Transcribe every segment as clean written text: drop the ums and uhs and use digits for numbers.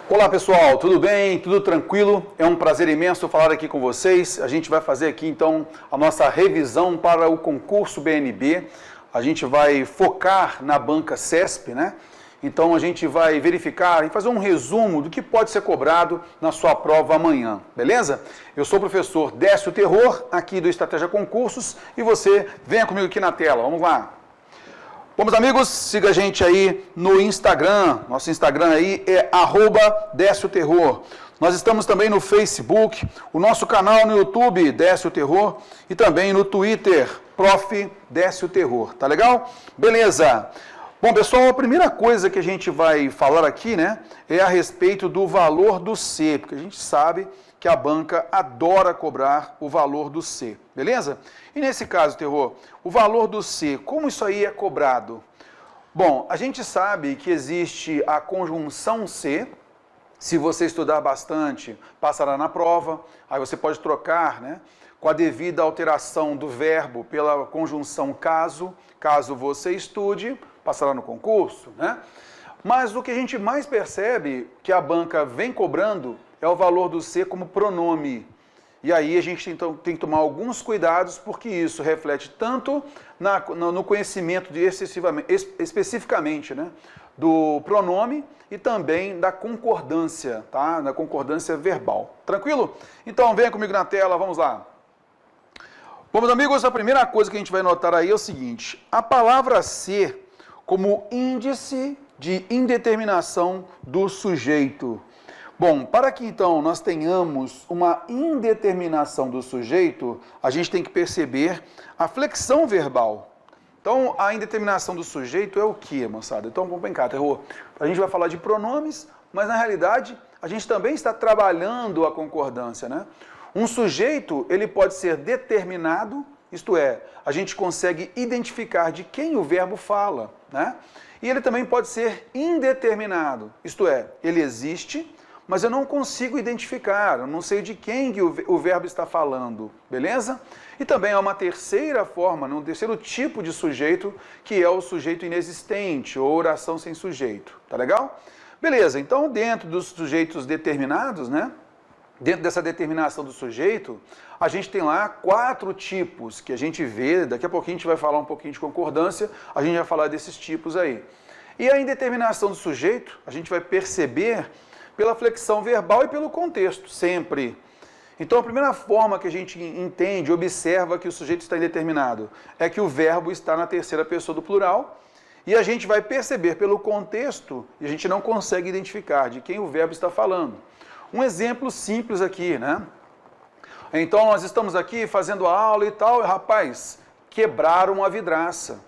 Olá pessoal, tudo bem? Tudo tranquilo? É um prazer imenso falar aqui com vocês. A gente vai fazer aqui então a nossa revisão para o concurso BNB. A gente vai focar na banca CESP, né? Então a gente vai verificar e fazer um resumo do que pode ser cobrado na sua prova amanhã, beleza? Eu sou o professor Décio Terror, aqui do Estratégia Concursos, e você venha comigo aqui na tela, vamos lá. Bom, meus amigos, siga a gente aí no Instagram, nosso Instagram aí é @DécioTerror. Nós estamos também no Facebook, o nosso canal no YouTube, Décio Terror, e também no Twitter, Prof. Décio Terror, tá legal? Beleza! Bom, pessoal, a primeira coisa que a gente vai falar aqui, né, é a respeito do valor do C, porque a gente sabe que a banca adora cobrar o valor do C, beleza? E nesse caso, Terror, o valor do C, como isso aí é cobrado? Bom, a gente sabe que existe a conjunção C, se você estudar bastante, passará na prova, aí você pode trocar, né, com a devida alteração do verbo pela conjunção caso você estude, passará no concurso, né? Mas o que a gente mais percebe que a banca vem cobrando é o valor do C como pronome. E aí a gente então tem que tomar alguns cuidados, porque isso reflete tanto no conhecimento de especificamente, né, do pronome e também da concordância, tá? Da concordância verbal. Tranquilo? Então venha comigo na tela, vamos lá. Bom, meus amigos, a primeira coisa que a gente vai notar aí é o seguinte: a palavra ser como índice de indeterminação do sujeito. Bom, para que então nós tenhamos uma indeterminação do sujeito, a gente tem que perceber a flexão verbal. Então, a indeterminação do sujeito é o que, moçada? Então, vamos cá, Terror. A gente vai falar de pronomes, mas na realidade a gente também está trabalhando a concordância, né? Um sujeito, ele pode ser determinado, isto é, a gente consegue identificar de quem o verbo fala, né? E ele também pode ser indeterminado, isto é, ele existe, mas eu não consigo identificar, eu não sei de quem que o verbo está falando, beleza? E também há uma terceira forma, um terceiro tipo de sujeito, que é o sujeito inexistente, ou oração sem sujeito, tá legal? Beleza, então dentro dos sujeitos determinados, né? Dentro dessa determinação do sujeito, a gente tem lá 4 tipos que a gente vê, daqui a pouquinho a gente vai falar um pouquinho de concordância, a gente vai falar desses tipos aí. E a indeterminação do sujeito, a gente vai perceber pela flexão verbal e pelo contexto, sempre. Então a primeira forma que a gente entende, observa que o sujeito está indeterminado, é que o verbo está na terceira pessoa do plural, e a gente vai perceber pelo contexto, e a gente não consegue identificar de quem o verbo está falando. Um exemplo simples aqui, né? Então nós estamos aqui fazendo a aula e tal, e rapaz, quebraram a vidraça.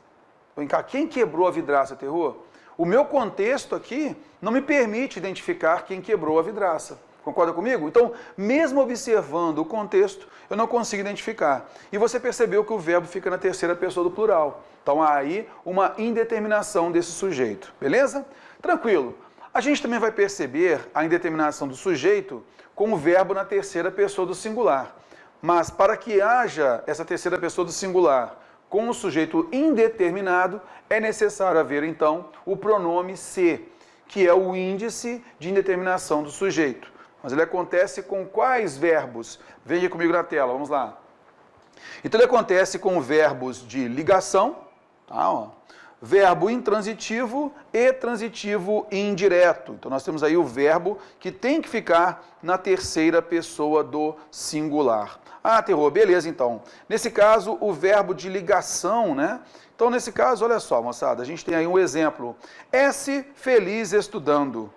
Vem cá, quem quebrou a vidraça, Terror? O meu contexto aqui não me permite identificar quem quebrou a vidraça. Concorda comigo? Então, mesmo observando o contexto, eu não consigo identificar. E você percebeu que o verbo fica na terceira pessoa do plural. Então, há aí uma indeterminação desse sujeito. Beleza? Tranquilo. A gente também vai perceber a indeterminação do sujeito com o verbo na terceira pessoa do singular. Mas para que haja essa terceira pessoa do singular com o sujeito indeterminado, é necessário haver, então, o pronome se, que é o índice de indeterminação do sujeito. Mas ele acontece com quais verbos? Veja comigo na tela, vamos lá. Então, ele acontece com verbos de ligação, tá, ó, verbo intransitivo e transitivo indireto. Então, nós temos aí o verbo que tem que ficar na terceira pessoa do singular. Ah, Terror, beleza, então. Nesse caso, o verbo de ligação, né? Então, nesse caso, olha só, moçada, a gente tem aí um exemplo. S feliz estudando.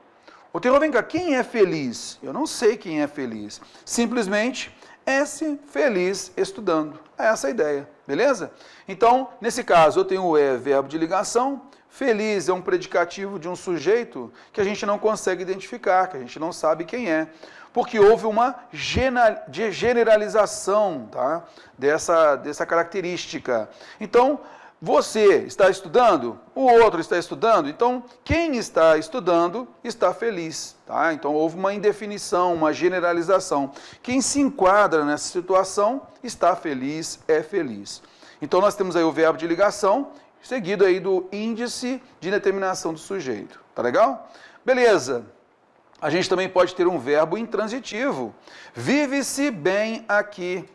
Ô, Terror, vem cá, quem é feliz? Eu não sei quem é feliz. Simplesmente, S feliz estudando. É essa a ideia, beleza? Então, nesse caso, eu tenho o verbo de ligação. Feliz é um predicativo de um sujeito que a gente não consegue identificar, que a gente não sabe quem é. Porque houve uma generalização, tá, dessa característica. Então, você está estudando, o outro está estudando, então quem está estudando está feliz, tá? Então houve uma indefinição, uma generalização. Quem se enquadra nessa situação está feliz, é feliz. Então nós temos aí o verbo de ligação, seguido aí do índice de determinação do sujeito, tá legal? Beleza. a gente também pode ter um verbo intransitivo. Vive-se bem aqui.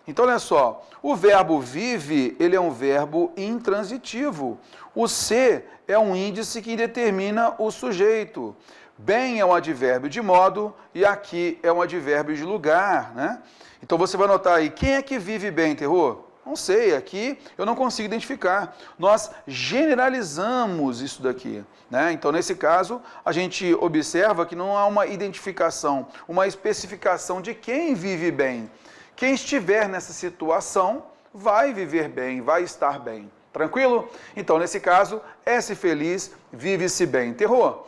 Então, olha só, o verbo vive, ele é um verbo intransitivo. O se é um índice que determina o sujeito. Bem é um advérbio de modo e aqui é um advérbio de lugar, né? Então, você vai notar aí, quem é que vive bem, Terror? Não sei, aqui eu não consigo identificar. Nós generalizamos isso daqui, né? Então, nesse caso, a gente observa que não há uma identificação, uma especificação de quem vive bem. Quem estiver nessa situação vai viver bem, vai estar bem. Tranquilo? Então, nesse caso, é-se feliz, vive-se bem. Terror,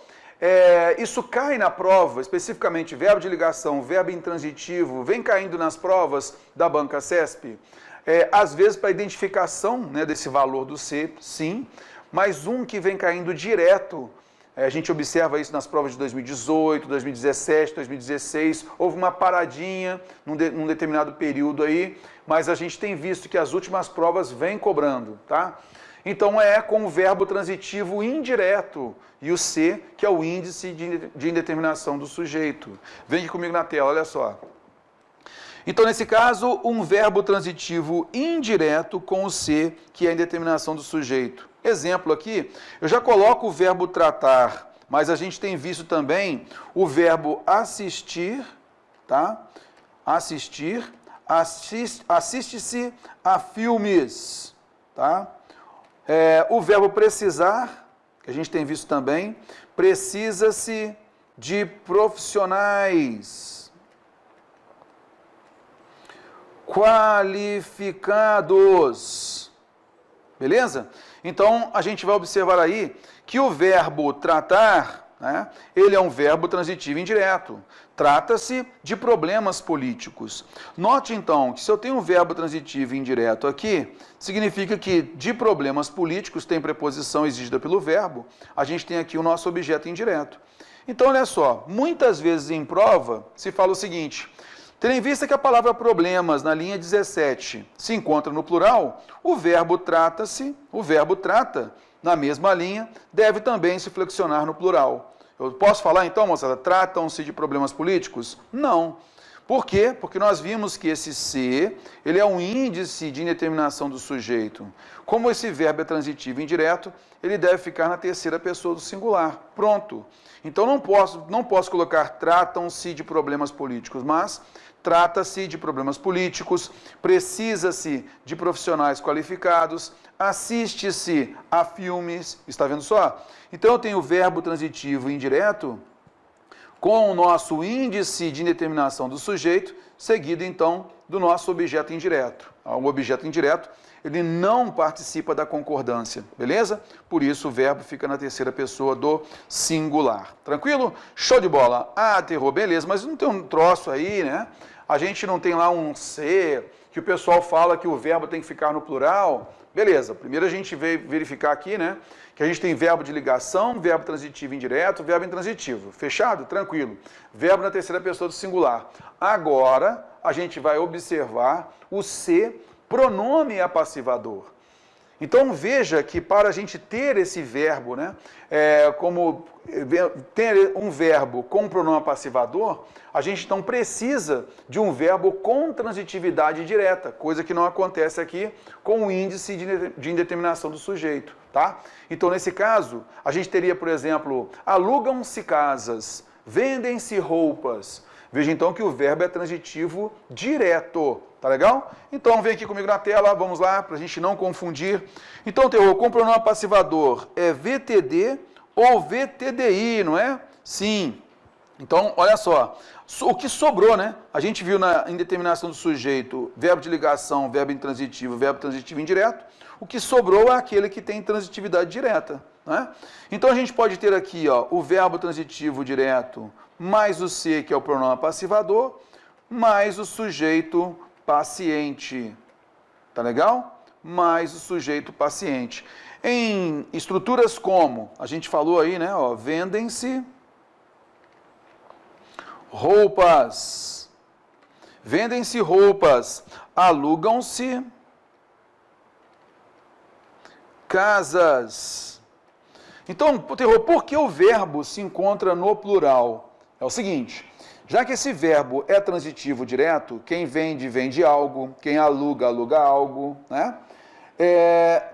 isso cai na prova, especificamente verbo de ligação, verbo intransitivo, vem caindo nas provas da banca CESP. Às vezes, para identificação, né, desse valor do C, sim, mas um que vem caindo direto. A gente observa isso nas provas de 2018, 2017, 2016, houve uma paradinha num determinado período aí, mas a gente tem visto que as últimas provas vêm cobrando, tá? Então é com o verbo transitivo indireto e o C, que é o índice de indeterminação do sujeito. Vem aqui comigo na tela, olha só. Então, nesse caso, um verbo transitivo indireto com o C, que é a indeterminação do sujeito. Exemplo aqui, eu já coloco o verbo tratar, mas a gente tem visto também o verbo assistir, tá? Assistir, assiste-se a filmes, tá? O verbo precisar, que a gente tem visto também, precisa-se de profissionais qualificados. Beleza? Então, a gente vai observar aí que o verbo tratar, né, ele é um verbo transitivo indireto. Trata-se de problemas políticos. Note, então, que se eu tenho um verbo transitivo indireto aqui, significa que de problemas políticos tem preposição exigida pelo verbo, a gente tem aqui o nosso objeto indireto. Então, olha só, muitas vezes em prova se fala o seguinte: tendo em vista que a palavra problemas, na linha 17, se encontra no plural, o verbo trata, na mesma linha, deve também se flexionar no plural. Eu posso falar então, moçada, tratam-se de problemas políticos? Não. Por quê? Porque nós vimos que esse se, ele é um índice de indeterminação do sujeito. Como esse verbo é transitivo e indireto, ele deve ficar na terceira pessoa do singular. Pronto. Então não posso colocar tratam-se de problemas políticos, mas trata-se de problemas políticos, precisa-se de profissionais qualificados, assiste-se a filmes, está vendo só? Então eu tenho o verbo transitivo indireto com o nosso índice de indeterminação do sujeito, seguido então do nosso objeto indireto. O objeto indireto, ele não participa da concordância, beleza? Por isso o verbo fica na terceira pessoa do singular. Tranquilo? Show de bola. Ah, Terror, beleza, mas não tem um troço aí, né? A gente não tem lá um C, que o pessoal fala que o verbo tem que ficar no plural. Beleza, primeiro a gente veio verificar aqui, né, que a gente tem verbo de ligação, verbo transitivo indireto, verbo intransitivo. Fechado? Tranquilo. Verbo na terceira pessoa do singular. Agora, a gente vai observar o C, pronome apassivador. Então, veja que para a gente ter esse verbo, né, como ter um verbo com pronome apassivador, a gente então precisa de um verbo com transitividade direta, coisa que não acontece aqui com o índice de indeterminação do sujeito, tá? Então, nesse caso, a gente teria, por exemplo, alugam-se casas, vendem-se roupas. Veja então que o verbo é transitivo direto, tá legal? Então vem aqui comigo na tela, vamos lá, para a gente não confundir. Então, Terror, com pronome passivador é VTD ou VTDI, não é? Sim. Então, olha só, o que sobrou, né? A gente viu na indeterminação do sujeito, verbo de ligação, verbo intransitivo, verbo transitivo indireto. O que sobrou é aquele que tem transitividade direta, né? Então, a gente pode ter aqui, ó, o verbo transitivo direto mais o C, que é o pronome passivador, mais o sujeito paciente. Tá legal? Mais o sujeito paciente. Em estruturas como, a gente falou aí, né, ó, vendem-se roupas. Vendem-se roupas. Alugam-se casas. Então, Terror, por que o verbo se encontra no plural? é o seguinte, já que esse verbo é transitivo direto, quem vende, vende algo, quem aluga, aluga algo, né?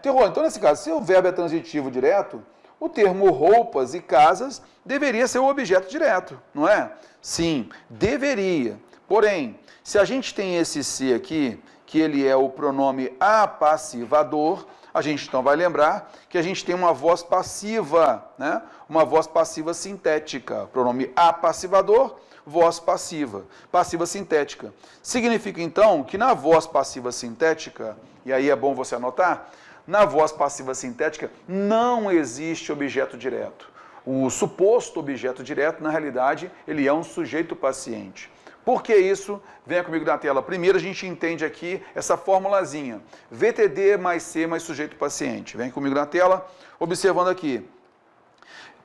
Então, nesse caso, se o verbo é transitivo direto, o termo roupas e casas deveria ser o objeto direto, não é? Sim, deveria. Porém, se a gente tem esse se aqui, que ele é o pronome apassivador, a gente então vai lembrar que a gente tem uma voz passiva, né? Uma voz passiva sintética. Pronome apassivador, voz passiva. Passiva sintética. Significa então que na voz passiva sintética, e aí é bom você anotar, na voz passiva sintética não existe objeto direto. O suposto objeto direto, na realidade, ele é um sujeito paciente. Por que isso? Venha comigo na tela. Primeiro a gente entende aqui essa formulazinha. VTD mais C mais sujeito paciente. Vem comigo na tela, observando aqui.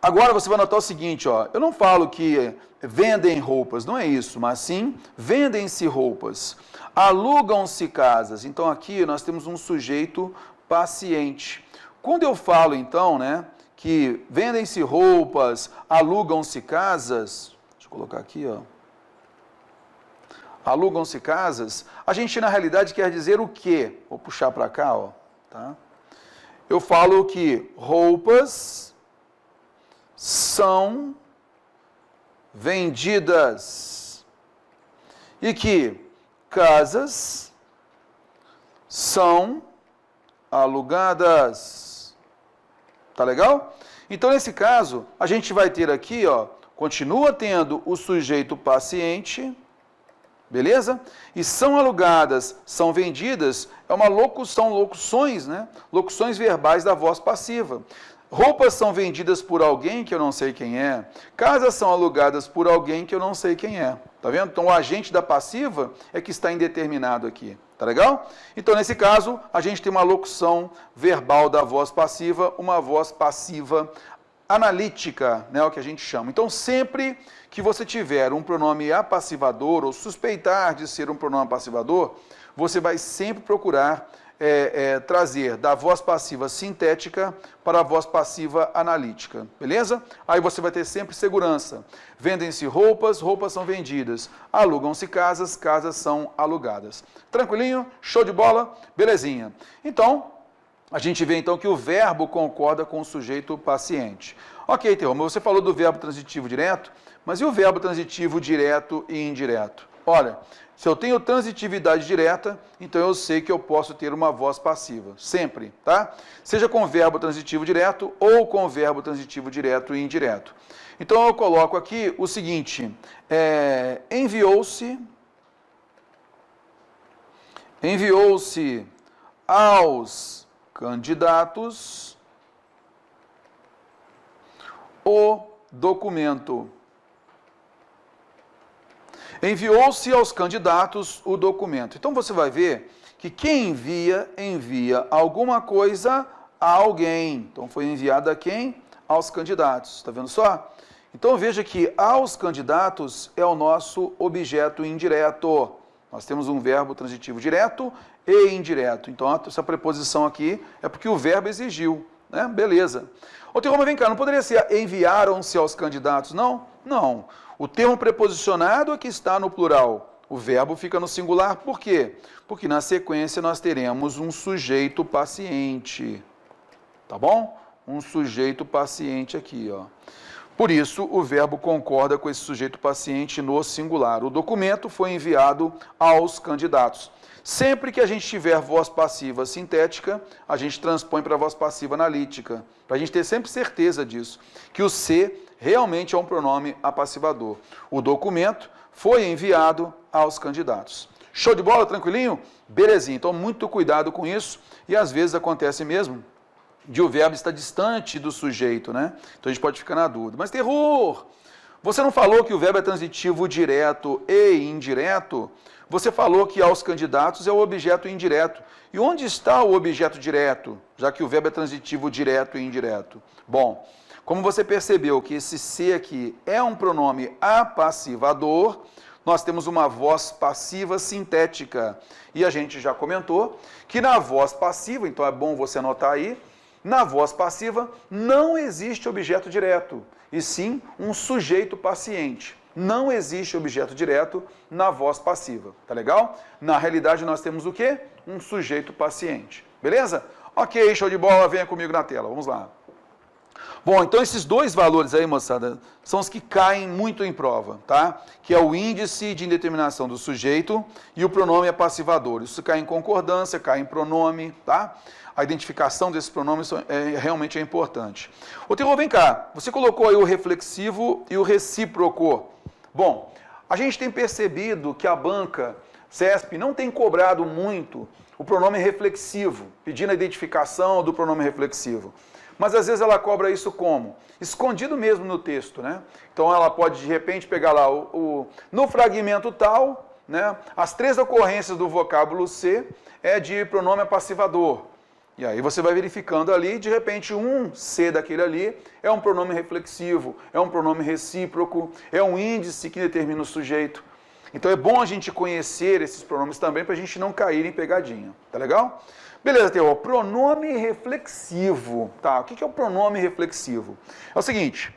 Agora você vai notar o seguinte, ó. Eu não falo que vendem roupas, não é isso, mas sim vendem-se roupas. Alugam-se casas. Então aqui nós temos um sujeito paciente. Quando eu falo então, né, que vendem-se roupas, alugam-se casas, deixa eu colocar aqui, ó. Alugam-se casas, a gente na realidade quer dizer o quê? Vou puxar para cá, ó, tá? Eu falo que roupas são vendidas e que casas são alugadas. Tá legal? Então, nesse caso, a gente vai ter aqui, ó, continua tendo o sujeito paciente, beleza? E são alugadas, são vendidas, é uma locução, locuções, né? Locuções verbais da voz passiva. Roupas são vendidas por alguém que eu não sei quem é. Casas são alugadas por alguém que eu não sei quem é. Tá vendo? Então, o agente da passiva é que está indeterminado aqui. Tá legal? Então, nesse caso, a gente tem uma locução verbal da voz passiva, uma voz passiva analítica, né, é o que a gente chama. Então, sempre que você tiver um pronome apassivador ou suspeitar de ser um pronome apassivador, você vai sempre procurar trazer da voz passiva sintética para a voz passiva analítica, beleza? Aí você vai ter sempre segurança. Vendem-se roupas, roupas são vendidas. Alugam-se casas, casas são alugadas. Tranquilinho? Show de bola? Belezinha. Então, a gente vê então que o verbo concorda com o sujeito paciente. Ok, Terror, mas você falou do verbo transitivo direto, mas e o verbo transitivo direto e indireto? Olha, se eu tenho transitividade direta, então eu sei que eu posso ter uma voz passiva, sempre, tá? Seja com verbo transitivo direto ou com verbo transitivo direto e indireto. Então eu coloco aqui o seguinte, enviou-se aos candidatos o documento. Enviou-se aos candidatos o documento. Então você vai ver que quem envia alguma coisa a alguém. Então foi enviado a quem? Aos candidatos. Está vendo só? Então veja que aos candidatos é o nosso objeto indireto. Nós temos um verbo transitivo direto e indireto. Então essa preposição aqui é porque o verbo exigiu, né? Beleza. Ô, Terroma, vem cá, não poderia ser enviaram-se aos candidatos, não? Não. O termo preposicionado é que está no plural. O verbo fica no singular. Por quê? Porque na sequência nós teremos um sujeito paciente. Tá bom? Um sujeito paciente aqui, ó. Por isso, o verbo concorda com esse sujeito paciente no singular. O documento foi enviado aos candidatos. Sempre que a gente tiver voz passiva sintética, a gente transpõe para a voz passiva analítica, para a gente ter sempre certeza disso, que o se realmente é um pronome apassivador. O documento foi enviado aos candidatos. Show de bola, tranquilinho? Belezinha, então muito cuidado com isso, e às vezes acontece mesmo de o verbo estar distante do sujeito, né? Então a gente pode ficar na dúvida. Mas Terror, você não falou que o verbo é transitivo direto e indireto? Você falou que aos candidatos é o objeto indireto. E onde está o objeto direto, já que o verbo é transitivo direto e indireto? Bom, como você percebeu que esse se aqui é um pronome apassivador, nós temos uma voz passiva sintética. E a gente já comentou que na voz passiva, então é bom você anotar aí, na voz passiva não existe objeto direto, e sim um sujeito paciente. Não existe objeto direto na voz passiva, tá legal? Na realidade nós temos o quê? Um sujeito paciente, beleza? Ok, show de bola, venha comigo na tela, vamos lá. Bom, então esses dois valores aí, moçada, são os que caem muito em prova, tá? Que é o índice de indeterminação do sujeito e o pronome apassivador. Isso cai em concordância, cai em pronome, tá? A identificação desses pronomes realmente é importante. Ô, Terror, vem cá, você colocou aí o reflexivo e o recíproco. Bom, a gente tem percebido que a banca CESP não tem cobrado muito o pronome reflexivo, pedindo a identificação do pronome reflexivo. Mas às vezes ela cobra isso como? Escondido mesmo no texto, né? Então ela pode de repente pegar lá no fragmento tal, né? As 3 ocorrências do vocábulo ser é de pronome apassivador. E aí você vai verificando ali, de repente um ser daquele ali é um pronome reflexivo, é um pronome recíproco, é um índice que determina o sujeito. Então é bom a gente conhecer esses pronomes também para a gente não cair em pegadinha, tá legal? Beleza, Theo, pronome reflexivo, tá? O que é o pronome reflexivo? É o seguinte,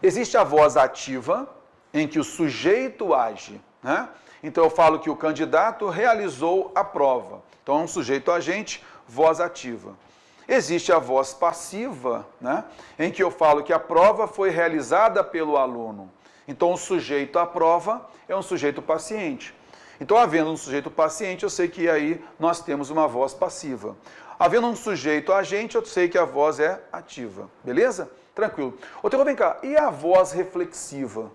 existe a voz ativa, em que o sujeito age, né? Então eu falo que o candidato realizou a prova. Então é um sujeito agente, voz ativa. Existe a voz passiva, né? Em que eu falo que a prova foi realizada pelo aluno. Então o sujeito à prova é um sujeito paciente. Então, havendo um sujeito paciente, eu sei que aí nós temos uma voz passiva. Havendo um sujeito agente, eu sei que a voz é ativa. Beleza? Tranquilo. Ô, Terror, vem cá. E a voz reflexiva?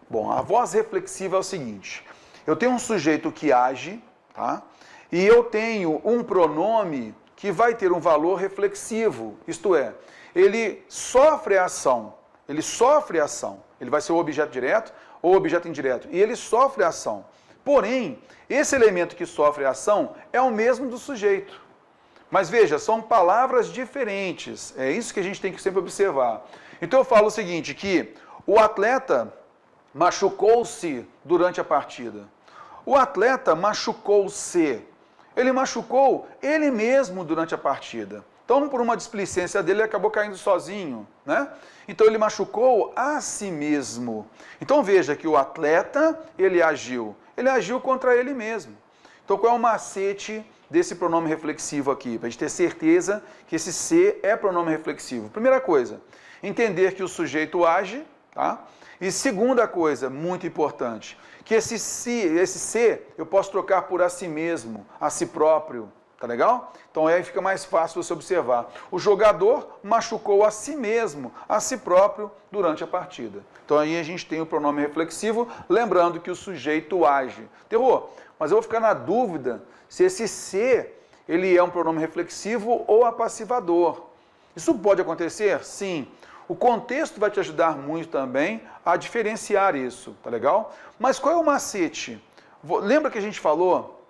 Bom, a voz reflexiva é o seguinte. Eu tenho um sujeito que age, tá? E eu tenho um pronome que vai ter um valor reflexivo. Isto é, ele sofre a ação. Ele sofre a ação. Ele vai ser o objeto direto ou objeto indireto. E ele sofre a ação. Porém, esse elemento que sofre a ação é o mesmo do sujeito. Mas veja, são palavras diferentes. É isso que a gente tem que sempre observar. Então eu falo o seguinte, que o atleta machucou-se durante a partida. O atleta machucou-se. Ele machucou ele mesmo durante a partida. Então, por uma displicência dele, ele acabou caindo sozinho, né? Então, ele machucou a si mesmo. Então, veja que o atleta, ele agiu contra ele mesmo. Então, qual é o macete desse pronome reflexivo aqui? Para a gente ter certeza que esse ser é pronome reflexivo. Primeira coisa, entender que o sujeito age, tá? E segunda coisa, muito importante, que esse ser eu posso trocar por a si mesmo, a si próprio. Tá legal? Então aí fica mais fácil você observar. O jogador machucou a si mesmo, a si próprio, durante a partida. Então aí a gente tem o pronome reflexivo, lembrando que o sujeito age. Terror, mas eu vou ficar na dúvida se esse ser, ele é um pronome reflexivo ou apassivador. Isso pode acontecer? Sim. O contexto vai te ajudar muito também a diferenciar isso, tá legal? Mas qual é o macete? Lembra que a gente falou,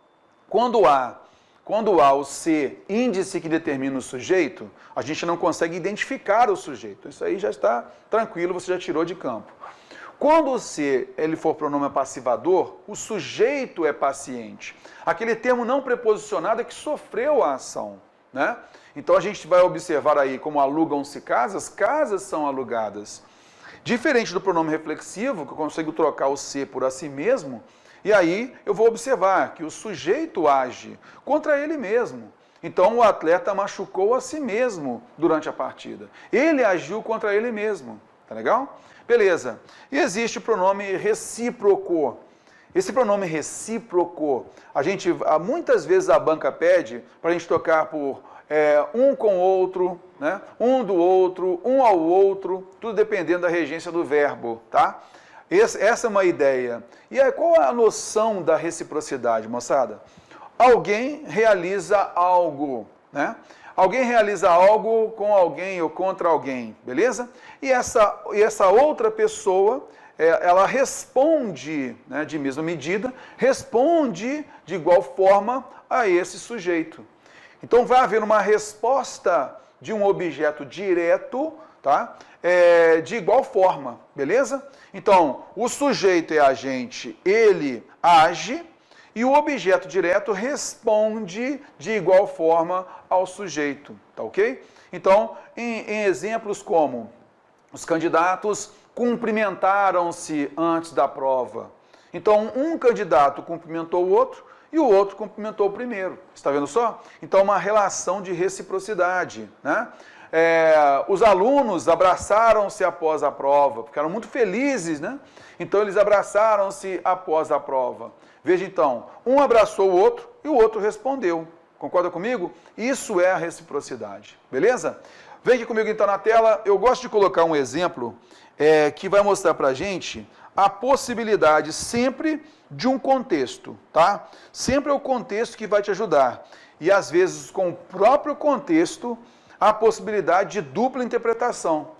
quando há o ser índice que determina o sujeito, a gente não consegue identificar o sujeito. Isso aí já está tranquilo, você já tirou de campo. Quando o ser ele for pronome passivador, o sujeito é paciente. Aquele termo não preposicionado é que sofreu a ação, né? Então a gente vai observar aí como alugam-se casas, casas são alugadas. Diferente do pronome reflexivo, que eu consigo trocar o ser por a si mesmo, e aí eu vou observar que o sujeito age contra ele mesmo. Então o atleta machucou a si mesmo durante a partida. Ele agiu contra ele mesmo. Tá legal? Beleza. E existe o pronome recíproco. Esse pronome recíproco, muitas vezes a banca pede para a gente trocar por um com o outro, né? Um do outro, um ao outro, tudo dependendo da regência do verbo, tá? Essa é uma ideia. E aí, qual é a noção da reciprocidade, moçada? Alguém realiza algo, né? Alguém realiza algo com alguém ou contra alguém, beleza? E essa outra pessoa, ela responde, né, de mesma medida, responde de igual forma a esse sujeito. Então vai haver uma resposta de um objeto direto, tá? De igual forma, beleza? Então, o sujeito é agente, ele age, e o objeto direto responde de igual forma ao sujeito, tá ok? Então, em exemplos como os candidatos cumprimentaram-se antes da prova. Então, um candidato cumprimentou o outro e o outro cumprimentou o primeiro. Está vendo só? Então, uma relação de reciprocidade, né? Os alunos abraçaram-se após a prova, ficaram muito felizes, né? Então, eles abraçaram-se após a prova. Veja, então, um abraçou o outro e o outro respondeu. Concorda comigo? Isso é a reciprocidade, beleza? Vem aqui comigo, então, na tela. Eu gosto de colocar um exemplo que vai mostrar para a gente a possibilidade sempre de um contexto, tá? Sempre é o contexto que vai te ajudar. E, às vezes, com o próprio contexto, a possibilidade de dupla interpretação.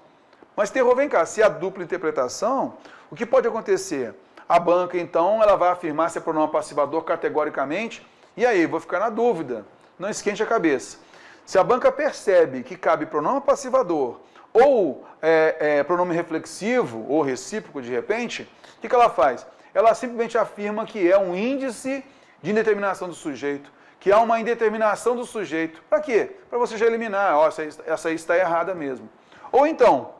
Mas, Terror, vem cá, se há dupla interpretação, o que pode acontecer? A banca, então, ela vai afirmar se é pronome passivador categoricamente, e aí, vou ficar na dúvida. Não esquente a cabeça. Se a banca percebe que cabe pronome passivador ou pronome reflexivo ou recíproco, de repente, o que ela faz? Ela simplesmente afirma que é um índice de indeterminação do sujeito, que há uma indeterminação do sujeito. Para quê? Para você já eliminar, ó, essa aí está errada mesmo. Ou então,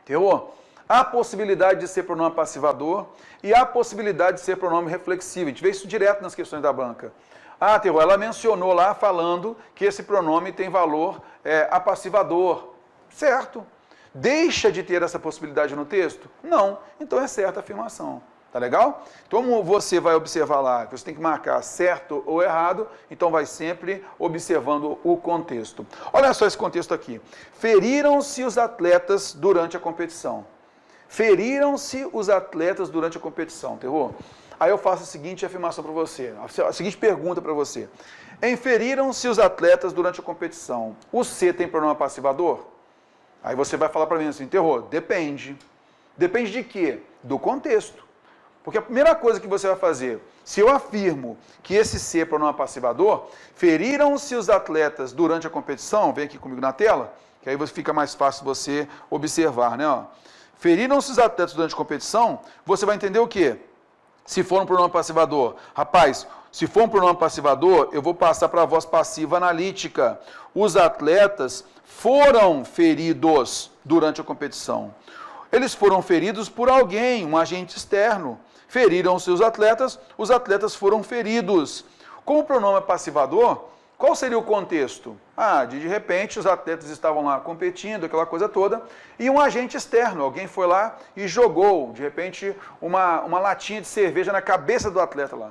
Terror, há a possibilidade de ser pronome passivador e há a possibilidade de ser pronome reflexivo. A gente vê isso direto nas questões da banca. Ah, Terror, ela mencionou lá falando que esse pronome tem valor apassivador. Certo. Deixa de ter essa possibilidade no texto? Não. Então é certa a afirmação. Tá legal? Como você vai observar lá, que você tem que marcar certo ou errado, então vai sempre observando o contexto. Olha só esse contexto aqui. Feriram-se os atletas durante a competição. Feriram-se os atletas durante a competição. Terror? Aí eu faço a seguinte afirmação para você, a seguinte pergunta para você. Feriram-se os atletas durante a competição. O C tem pronome passivador? Aí você vai falar para mim assim, Terror, depende. Depende de quê? Do contexto. Porque a primeira coisa que você vai fazer, se eu afirmo que esse C é pronome passivador, feriram-se os atletas durante a competição, vem aqui comigo na tela, que aí fica mais fácil você observar, né? Ó. Feriram-se os atletas durante a competição, você vai entender o quê? Se for um pronome passivador, rapaz, se for um pronome passivador, eu vou passar para a voz passiva analítica. Os atletas foram feridos durante a competição. Eles foram feridos por alguém, um agente externo. Feriram-se os atletas foram feridos. Como o pronome é passivador, qual seria o contexto? De repente os atletas estavam lá competindo, aquela coisa toda, e um agente externo, alguém foi lá e jogou, de repente, uma latinha de cerveja na cabeça do atleta lá.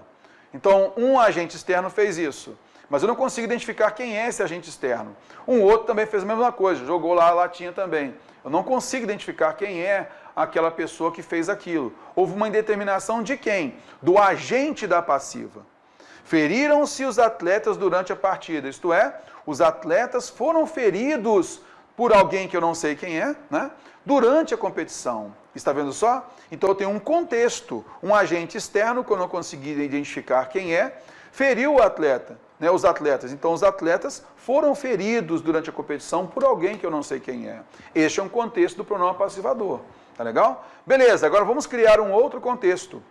Então, um agente externo fez isso, mas eu não consigo identificar quem é esse agente externo. Um outro também fez a mesma coisa, jogou lá a latinha também. Eu não consigo identificar quem é aquela pessoa que fez aquilo. Houve uma indeterminação de quem? Do agente da passiva. Feriram-se os atletas durante a partida, isto é, os atletas foram feridos por alguém que eu não sei quem é, né? Durante a competição. Está vendo só? Então eu tenho um contexto, um agente externo que eu não consegui identificar quem é, feriu o atleta, né? Os atletas. Então os atletas foram feridos durante a competição por alguém que eu não sei quem é. Este é um contexto do pronome passivador. Tá legal? Beleza, agora vamos criar um outro contexto.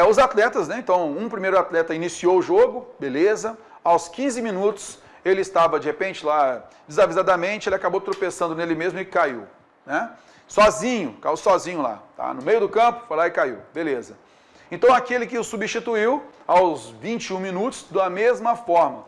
Os atletas, né? Então, um primeiro atleta iniciou o jogo, beleza. Aos 15 minutos, ele estava, de repente, lá, desavisadamente, ele acabou tropeçando nele mesmo e caiu, né? Sozinho, caiu sozinho lá, tá? No meio do campo, foi lá e caiu, beleza. Então, aquele que o substituiu, aos 21 minutos, da mesma forma.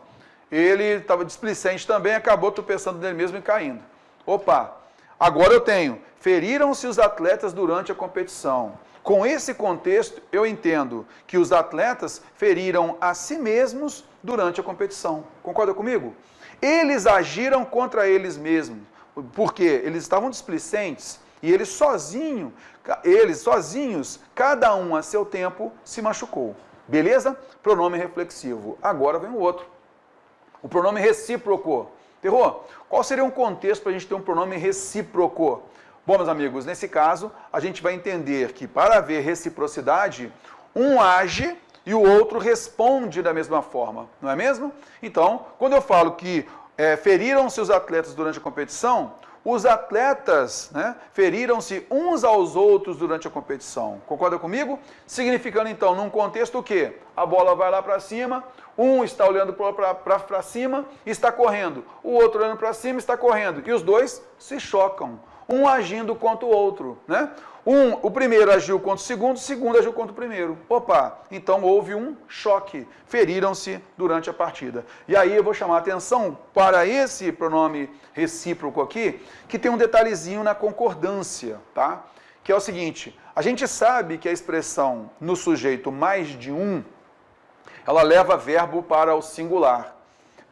Ele estava displicente também, acabou tropeçando nele mesmo e caindo. Opa, agora eu tenho, feriram-se os atletas durante a competição. Com esse contexto, eu entendo que os atletas feriram a si mesmos durante a competição. Concorda comigo? Eles agiram contra eles mesmos, porque eles estavam displicentes e eles sozinhos, cada um a seu tempo, se machucou. Beleza? Pronome reflexivo. Agora vem o outro. O pronome recíproco. Terror, qual seria um contexto para a gente ter um pronome recíproco? Bom, meus amigos, nesse caso, a gente vai entender que para haver reciprocidade, um age e o outro responde da mesma forma, não é mesmo? Então, quando eu falo que feriram-se os atletas durante a competição, os atletas, né, feriram-se uns aos outros durante a competição. Concorda comigo? Significando, então, num contexto o quê? A bola vai lá para cima, um está olhando para cima e está correndo, o outro olhando para cima e está correndo, e os dois se chocam. um agindo contra o outro, né? O primeiro agiu contra o segundo agiu contra o primeiro. Opa, então houve um choque, feriram-se durante a partida. E aí eu vou chamar a atenção para esse pronome recíproco aqui, que tem um detalhezinho na concordância, tá? Que é o seguinte, a gente sabe que a expressão no sujeito mais de um, ela leva verbo para o singular.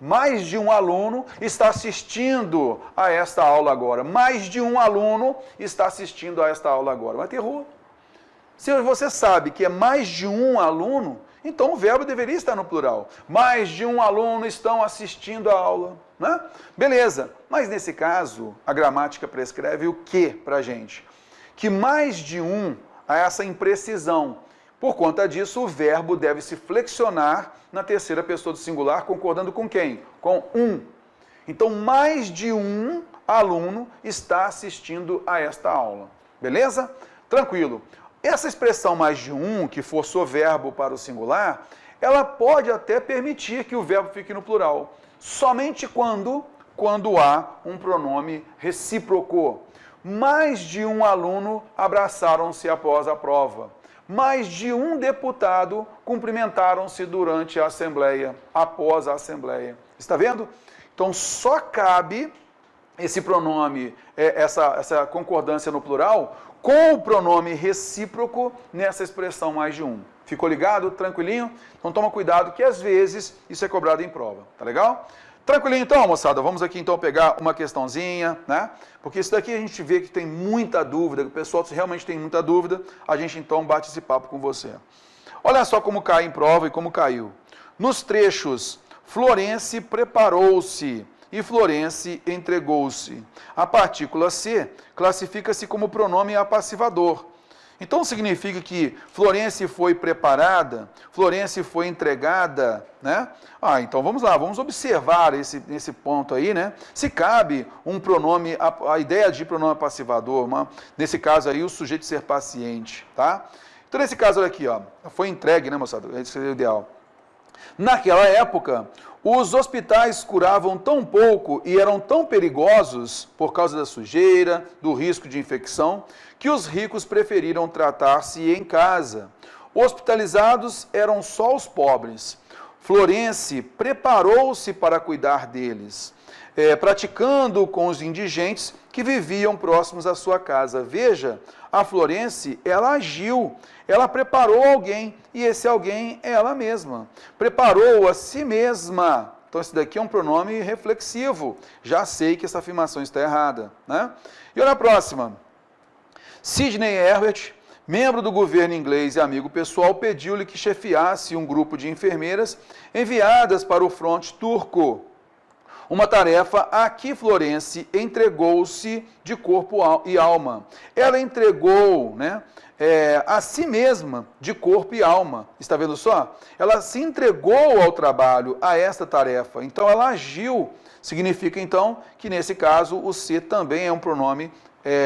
Mais de um aluno está assistindo a esta aula agora. Mais de um aluno está assistindo a esta aula agora. Mas errou. Se você sabe que é mais de um aluno, então o verbo deveria estar no plural. Mais de um aluno estão assistindo a aula, né? Beleza. Mas nesse caso, a gramática prescreve o que para a gente? Que mais de um há essa imprecisão. Por conta disso, o verbo deve se flexionar na terceira pessoa do singular, concordando com quem? Com um. Então, mais de um aluno está assistindo a esta aula. Beleza? Tranquilo. Essa expressão mais de um, que forçou verbo para o singular, ela pode até permitir que o verbo fique no plural. Somente quando há um pronome recíproco. Mais de um aluno abraçaram-se após a prova. Mais de um deputado cumprimentaram-se durante a Assembleia, após a Assembleia. Está vendo? Então, só cabe esse pronome, essa concordância no plural, com o pronome recíproco nessa expressão mais de um. Ficou ligado? Tranquilinho? Então, toma cuidado que, às vezes, isso é cobrado em prova. Tá legal? Tranquilinho então, moçada? Vamos aqui então pegar uma questãozinha, né? Porque isso daqui a gente vê que tem muita dúvida, que o pessoal realmente tem muita dúvida, a gente então bate esse papo com você. Olha só como cai em prova e como caiu. Nos trechos, Florence preparou-se e Florence entregou-se. A partícula C classifica-se como pronome apassivador. Então significa que Florence foi preparada, Florence foi entregada, né? Então vamos lá, vamos observar esse ponto aí, né? Se cabe um pronome, a ideia de pronome apassivador, nesse caso aí o sujeito ser paciente, tá? Então nesse caso aqui, ó, foi entregue, né, moçada? Esse seria o ideal. Naquela época, os hospitais curavam tão pouco e eram tão perigosos por causa da sujeira, do risco de infecção, que os ricos preferiram tratar-se em casa. Hospitalizados eram só os pobres. Florence preparou-se para cuidar deles, praticando com os indigentes que viviam próximos à sua casa. Veja, a Florence, ela agiu, ela preparou alguém, e esse alguém é ela mesma. Preparou a si mesma. Então, esse daqui é um pronome reflexivo. Já sei que essa afirmação está errada, né? E olha a próxima. Sidney Herbert, membro do governo inglês e amigo pessoal, pediu-lhe que chefiasse um grupo de enfermeiras enviadas para o fronte turco. Uma tarefa a que Florence entregou-se de corpo e alma. Ela entregou, né, a si mesma de corpo e alma. Está vendo só? Ela se entregou ao trabalho, a esta tarefa. Então, ela agiu. Significa, então, que nesse caso o se também é um pronome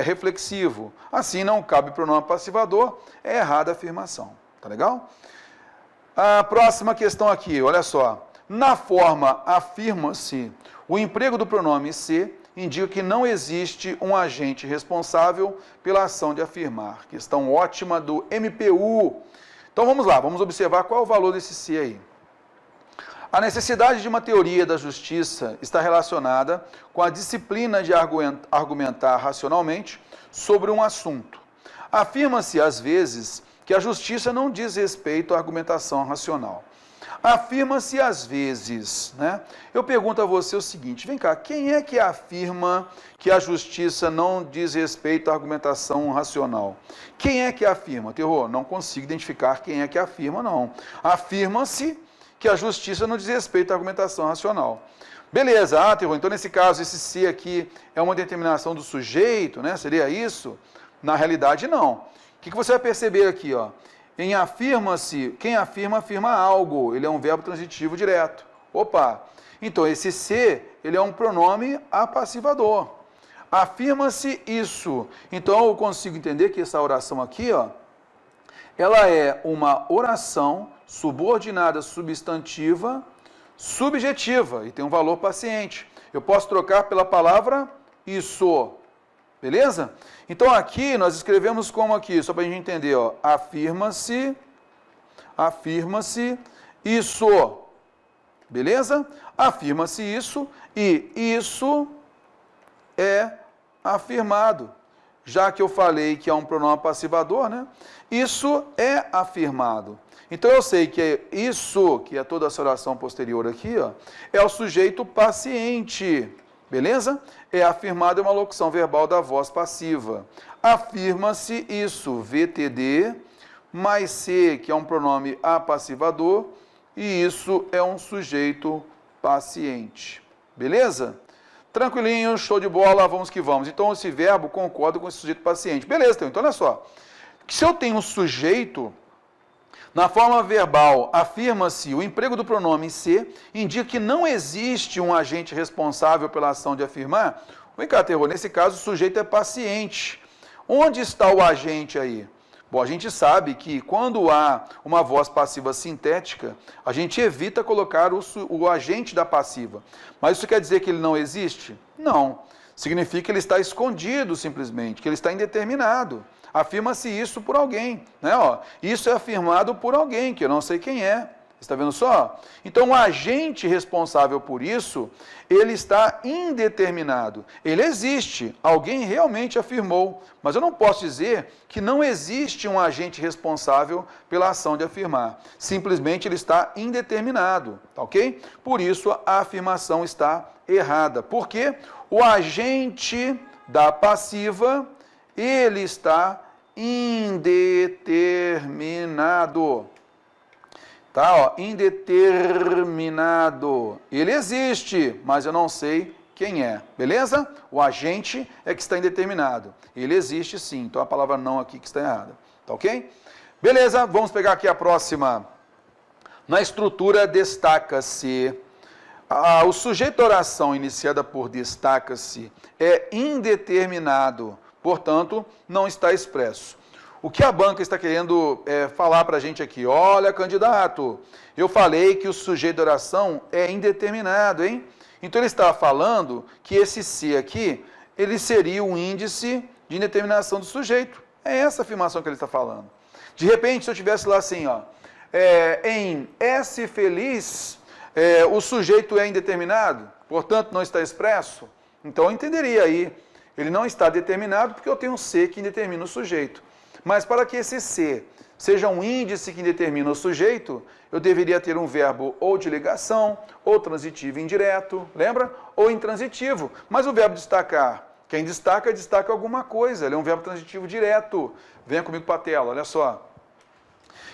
reflexivo. Assim, não cabe pronome passivador, é errada a afirmação. Tá legal? A próxima questão aqui, olha só. Na forma afirma-se, o emprego do pronome se indica que não existe um agente responsável pela ação de afirmar. Questão ótima do MPU. Então vamos lá, vamos observar qual é o valor desse se aí. A necessidade de uma teoria da justiça está relacionada com a disciplina de argumentar racionalmente sobre um assunto. Afirma-se, às vezes, que a justiça não diz respeito à argumentação racional. Afirma-se às vezes, né? Eu pergunto a você o seguinte, vem cá, quem é que afirma que a justiça não diz respeito à argumentação racional? Quem é que afirma? Terror, não consigo identificar quem é que afirma, não. Afirma-se que a justiça não diz respeito à argumentação racional. Beleza, Terror, então nesse caso, esse se aqui é uma determinação do sujeito, né? Seria isso? Na realidade, não. O que você vai perceber aqui, ó? Em afirma-se, quem afirma, afirma algo. Ele é um verbo transitivo direto. Opa! Então, esse se, ele é um pronome apassivador. Afirma-se isso. Então, eu consigo entender que essa oração aqui, ó, ela é uma oração subordinada substantiva, subjetiva, e tem um valor paciente. Eu posso trocar pela palavra isso. Beleza? Então aqui nós escrevemos como aqui, só para a gente entender, ó, afirma-se isso. Beleza? Afirma-se isso e isso é afirmado. Já que eu falei que é um pronome passivador, né? Isso é afirmado. Então eu sei que é isso, que é toda essa oração posterior aqui, ó, é o sujeito paciente. Beleza? É afirmado, é uma locução verbal da voz passiva. Afirma-se isso, VTD, mais C, que é um pronome apassivador, e isso é um sujeito paciente. Beleza? Tranquilinho, show de bola, vamos que vamos. Então, esse verbo concorda com esse sujeito paciente. Beleza, então olha só. Se eu tenho um sujeito, na forma verbal, afirma-se, o emprego do pronome ser indica que não existe um agente responsável pela ação de afirmar. Vem cá, terror, nesse caso, o sujeito é paciente. Onde está o agente aí? Bom, a gente sabe que quando há uma voz passiva sintética, a gente evita colocar o agente da passiva. Mas isso quer dizer que ele não existe? Não. Significa que ele está escondido, simplesmente, que ele está indeterminado. Afirma-se isso por alguém, né? Ó, isso é afirmado por alguém, que eu não sei quem é. Está vendo só? Então, o agente responsável por isso, ele está indeterminado. Ele existe, alguém realmente afirmou, mas eu não posso dizer que não existe um agente responsável pela ação de afirmar. Simplesmente ele está indeterminado, tá ok? Por isso, a afirmação está errada. Porque o agente da passiva, ele está indeterminado. Tá, ó, indeterminado. Ele existe, mas eu não sei quem é. Beleza? O agente é que está indeterminado. Ele existe sim. Então a palavra não aqui que está errada. Tá ok? Beleza, vamos pegar aqui a próxima. Na estrutura destaca-se. O sujeito da oração iniciada por destaca-se é indeterminado. Portanto, não está expresso. O que a banca está querendo falar para a gente aqui? Olha, candidato, eu falei que o sujeito da oração é indeterminado, hein? Então ele está falando que esse se aqui, ele seria um índice de indeterminação do sujeito. É essa afirmação que ele está falando. De repente, se eu tivesse lá assim, ó, em S feliz, o sujeito é indeterminado, portanto não está expresso, então eu entenderia aí. Ele não está determinado porque eu tenho um se que indetermina o sujeito. Mas para que esse se seja um índice que determina o sujeito, eu deveria ter um verbo ou de ligação, ou transitivo indireto, lembra? Ou intransitivo. Mas o verbo destacar, quem destaca, destaca alguma coisa. Ele é um verbo transitivo direto. Venha comigo para a tela, olha só.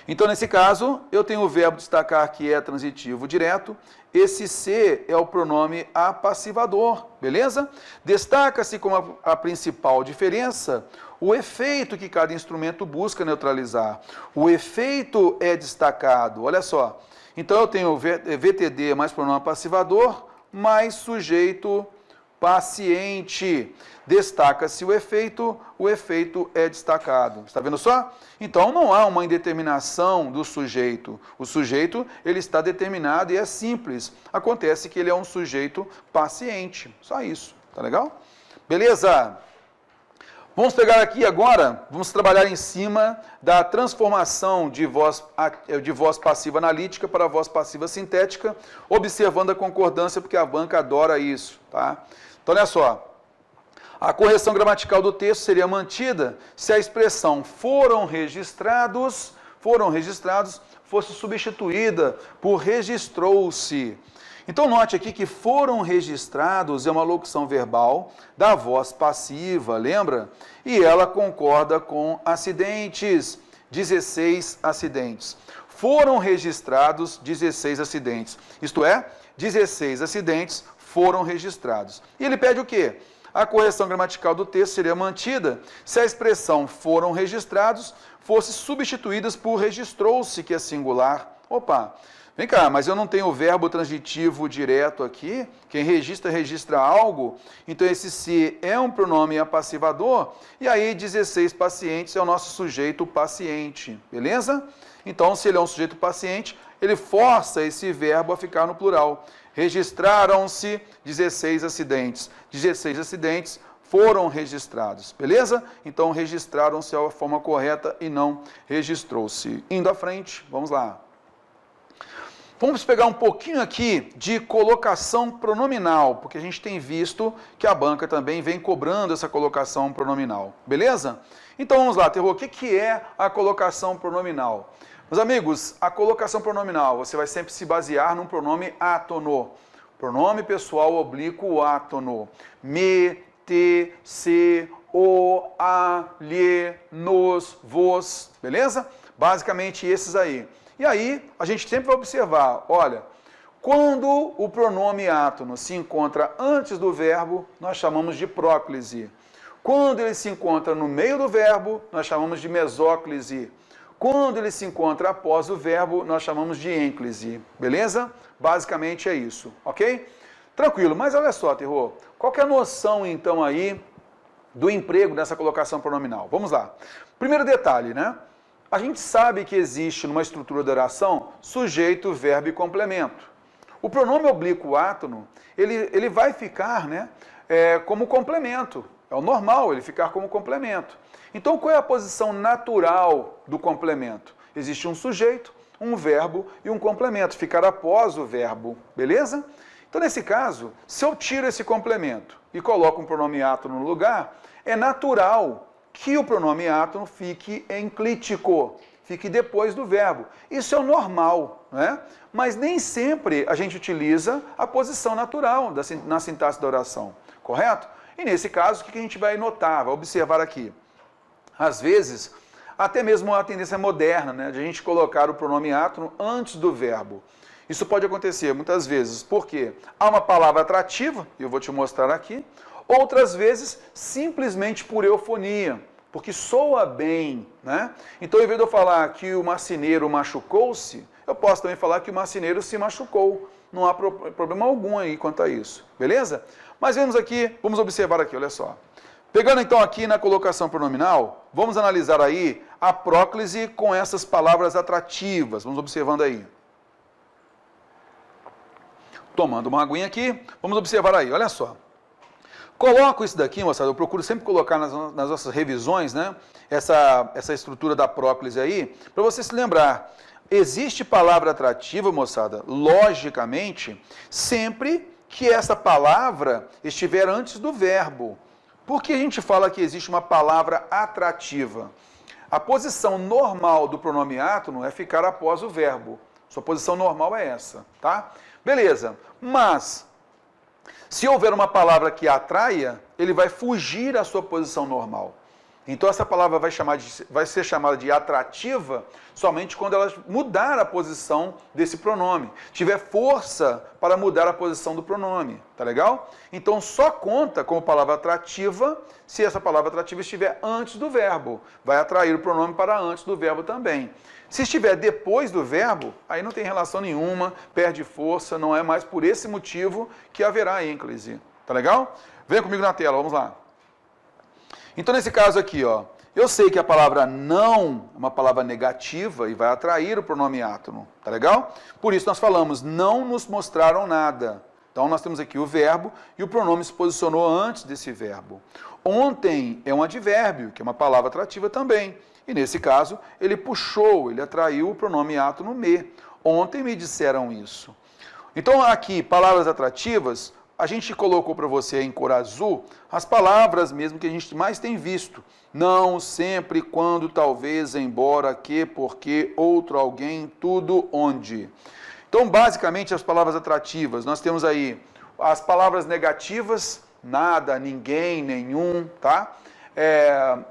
Então, nesse caso, eu tenho o verbo destacar, que é transitivo direto. Esse se é o pronome apassivador, beleza? Destaca-se como a principal diferença o efeito que cada instrumento busca neutralizar. O efeito é destacado, olha só. Então, eu tenho VTD mais pronome passivador, mais sujeito paciente. Destaca-se o efeito é destacado. Está vendo só? Então, não há uma indeterminação do sujeito. O sujeito, ele está determinado e é simples. Acontece que ele é um sujeito paciente. Só isso. Tá legal? Beleza? Vamos pegar aqui agora, vamos trabalhar em cima da transformação de voz passiva analítica para voz passiva sintética, observando a concordância, porque a banca adora isso, tá? Então, olha só. A correção gramatical do texto seria mantida se a expressão foram registrados fosse substituída por registrou-se. Então, note aqui que foram registrados é uma locução verbal da voz passiva, lembra? E ela concorda com acidentes, 16 acidentes. Foram registrados 16 acidentes, isto é, 16 acidentes foram registrados. E ele pede o quê? A correção gramatical do texto seria mantida se a expressão foram registrados fosse substituída por registrou-se, que é singular. Opa, vem cá, mas eu não tenho o verbo transitivo direto aqui. Quem registra, registra algo. Então, esse se é um pronome apassivador. E aí, 16 pacientes é o nosso sujeito paciente. Beleza? Então, se ele é um sujeito paciente, ele força esse verbo a ficar no plural. Registraram-se 16 acidentes. 16 acidentes foram registrados, beleza? Então, registraram-se a forma correta e não registrou-se. Indo à frente, vamos lá. Vamos pegar um pouquinho aqui de colocação pronominal, porque a gente tem visto que a banca também vem cobrando essa colocação pronominal, beleza? Então vamos lá, Terror, o que é a colocação pronominal? Meus amigos, a colocação pronominal, você vai sempre se basear num pronome átono. Pronome pessoal oblíquo átono. Me, te, se, o, a, lhe, nos, vos, beleza? Basicamente esses aí. E aí, a gente sempre vai observar, olha, quando o pronome átono se encontra antes do verbo, nós chamamos de próclise. Quando ele se encontra no meio do verbo, nós chamamos de mesóclise. Quando ele se encontra após o verbo, nós chamamos de ênclise, beleza? Basicamente é isso, ok? Tranquilo, mas olha só, Terror, qual que é a noção, então, aí do emprego dessa colocação pronominal? Vamos lá. Primeiro detalhe, né? A gente sabe que existe numa estrutura da oração sujeito, verbo e complemento. O pronome oblíquo átono, ele vai ficar, né, como complemento. É o normal ele ficar como complemento. Então, qual é a posição natural do complemento? Existe um sujeito, um verbo e um complemento, ficar após o verbo, beleza? Então, nesse caso, se eu tiro esse complemento e coloco um pronome átono no lugar, é natural que o pronome átono fique enclítico, fique depois do verbo. Isso é o normal, né? Mas nem sempre a gente utiliza a posição natural na sintaxe da oração, correto? E nesse caso, o que a gente vai notar, vai observar aqui? Às vezes, até mesmo a tendência moderna, né, de a gente colocar o pronome átono antes do verbo. Isso pode acontecer muitas vezes, porque há uma palavra atrativa, e eu vou te mostrar aqui, outras vezes, simplesmente por eufonia, porque soa bem, né? Então, em vez de eu falar que o marceneiro machucou-se, eu posso também falar que o marceneiro se machucou. Não há problema algum aí quanto a isso, beleza? Mas vamos observar aqui, olha só. Pegando então aqui na colocação pronominal, vamos analisar aí a próclise com essas palavras atrativas. Vamos observando aí. Tomando uma aguinha aqui, vamos observar aí, olha só. Coloco isso daqui, moçada, eu procuro sempre colocar nas nossas revisões, né, essa estrutura da próclise aí, para você se lembrar. Existe palavra atrativa, moçada, logicamente, sempre que essa palavra estiver antes do verbo. Por que a gente fala que existe uma palavra atrativa? A posição normal do pronome átono é ficar após o verbo. Sua posição normal é essa, tá? Beleza, mas se houver uma palavra que atraia, ele vai fugir à sua posição normal. Então essa palavra vai ser chamada de atrativa somente quando ela mudar a posição desse pronome. Tiver força para mudar a posição do pronome, tá legal? Então só conta como palavra atrativa se essa palavra atrativa estiver antes do verbo. Vai atrair o pronome para antes do verbo também. Se estiver depois do verbo, aí não tem relação nenhuma, perde força, não é mais por esse motivo que haverá ênclise. Tá legal? Venha comigo na tela, vamos lá. Então, nesse caso aqui, ó, eu sei que a palavra não é uma palavra negativa e vai atrair o pronome átono, tá legal? Por isso nós falamos, não nos mostraram nada. Então, nós temos aqui o verbo e o pronome se posicionou antes desse verbo. Ontem é um advérbio, que é uma palavra atrativa também. E nesse caso, ele atraiu o pronome átono me. Ontem me disseram isso. Então, aqui, palavras atrativas, a gente colocou para você em cor azul as palavras mesmo que a gente mais tem visto. Não, sempre, quando, talvez, embora, que, porque, outro, alguém, tudo, onde. Então, basicamente, as palavras atrativas, nós temos aí as palavras negativas, nada, ninguém, nenhum, tá?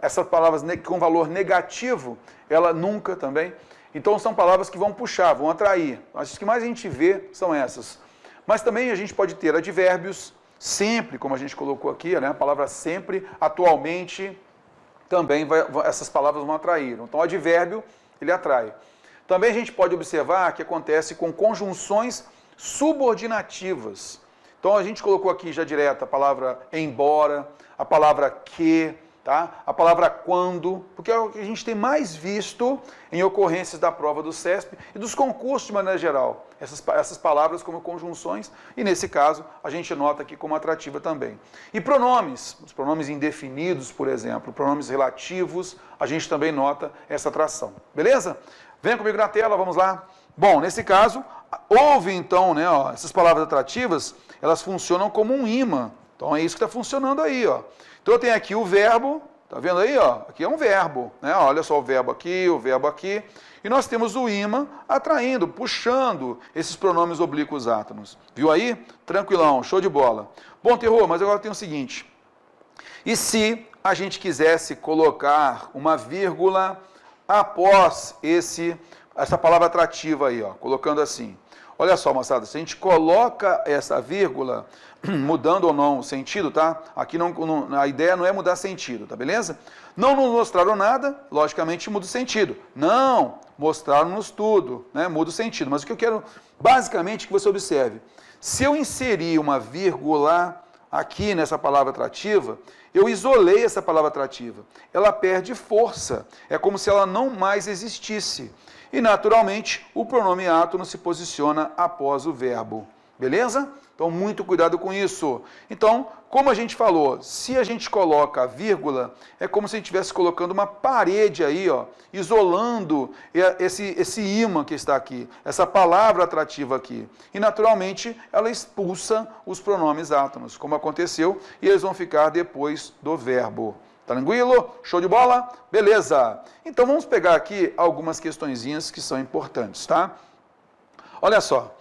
Essas palavras com valor negativo, ela nunca também. Então, são palavras que vão puxar, vão atrair. As que mais a gente vê são essas. Mas também a gente pode ter advérbios, sempre, como a gente colocou aqui, né? A palavra sempre, atualmente, também essas palavras vão atrair. Então, o advérbio, ele atrai. Também a gente pode observar que acontece com conjunções subordinativas. Então, a gente colocou aqui já direto a palavra embora, a palavra que, tá? A palavra quando, porque é o que a gente tem mais visto em ocorrências da prova do CESP e dos concursos de maneira geral. Essas palavras como conjunções, e nesse caso a gente nota aqui como atrativa também. E pronomes, os pronomes indefinidos, por exemplo, pronomes relativos, a gente também nota essa atração. Beleza? Venha comigo na tela, vamos lá. Bom, nesse caso, houve então, né, ó, essas palavras atrativas, elas funcionam como um imã. Então é isso que está funcionando aí, ó. Então eu tenho aqui o verbo, tá vendo aí, ó? Aqui é um verbo, né? Olha só o verbo aqui, e nós temos o imã atraindo, puxando esses pronomes oblíquos átonos. Viu aí? Tranquilão, show de bola. Bom, terror, mas agora tem o seguinte. E se a gente quisesse colocar uma vírgula após essa palavra atrativa aí, ó, colocando assim. Olha só, moçada, se a gente coloca essa vírgula, mudando ou não o sentido, tá? Aqui a ideia não é mudar sentido, tá beleza? Não nos mostraram nada, logicamente muda o sentido. Não, mostraram-nos tudo, né? Muda o sentido. Mas o que eu quero, basicamente, que você observe. Se eu inserir uma vírgula aqui nessa palavra atrativa, eu isolei essa palavra atrativa. Ela perde força. É como se ela não mais existisse. E, naturalmente, o pronome átono se posiciona após o verbo. Beleza? Então, muito cuidado com isso. Então, como a gente falou, se a gente coloca a vírgula, é como se a gente estivesse colocando uma parede aí, ó, isolando esse imã que está aqui, essa palavra atrativa aqui. E, naturalmente, ela expulsa os pronomes átonos, como aconteceu, e eles vão ficar depois do verbo. Tranquilo? Show de bola? Beleza. Então, vamos pegar aqui algumas questõezinhas que são importantes, tá? Olha só.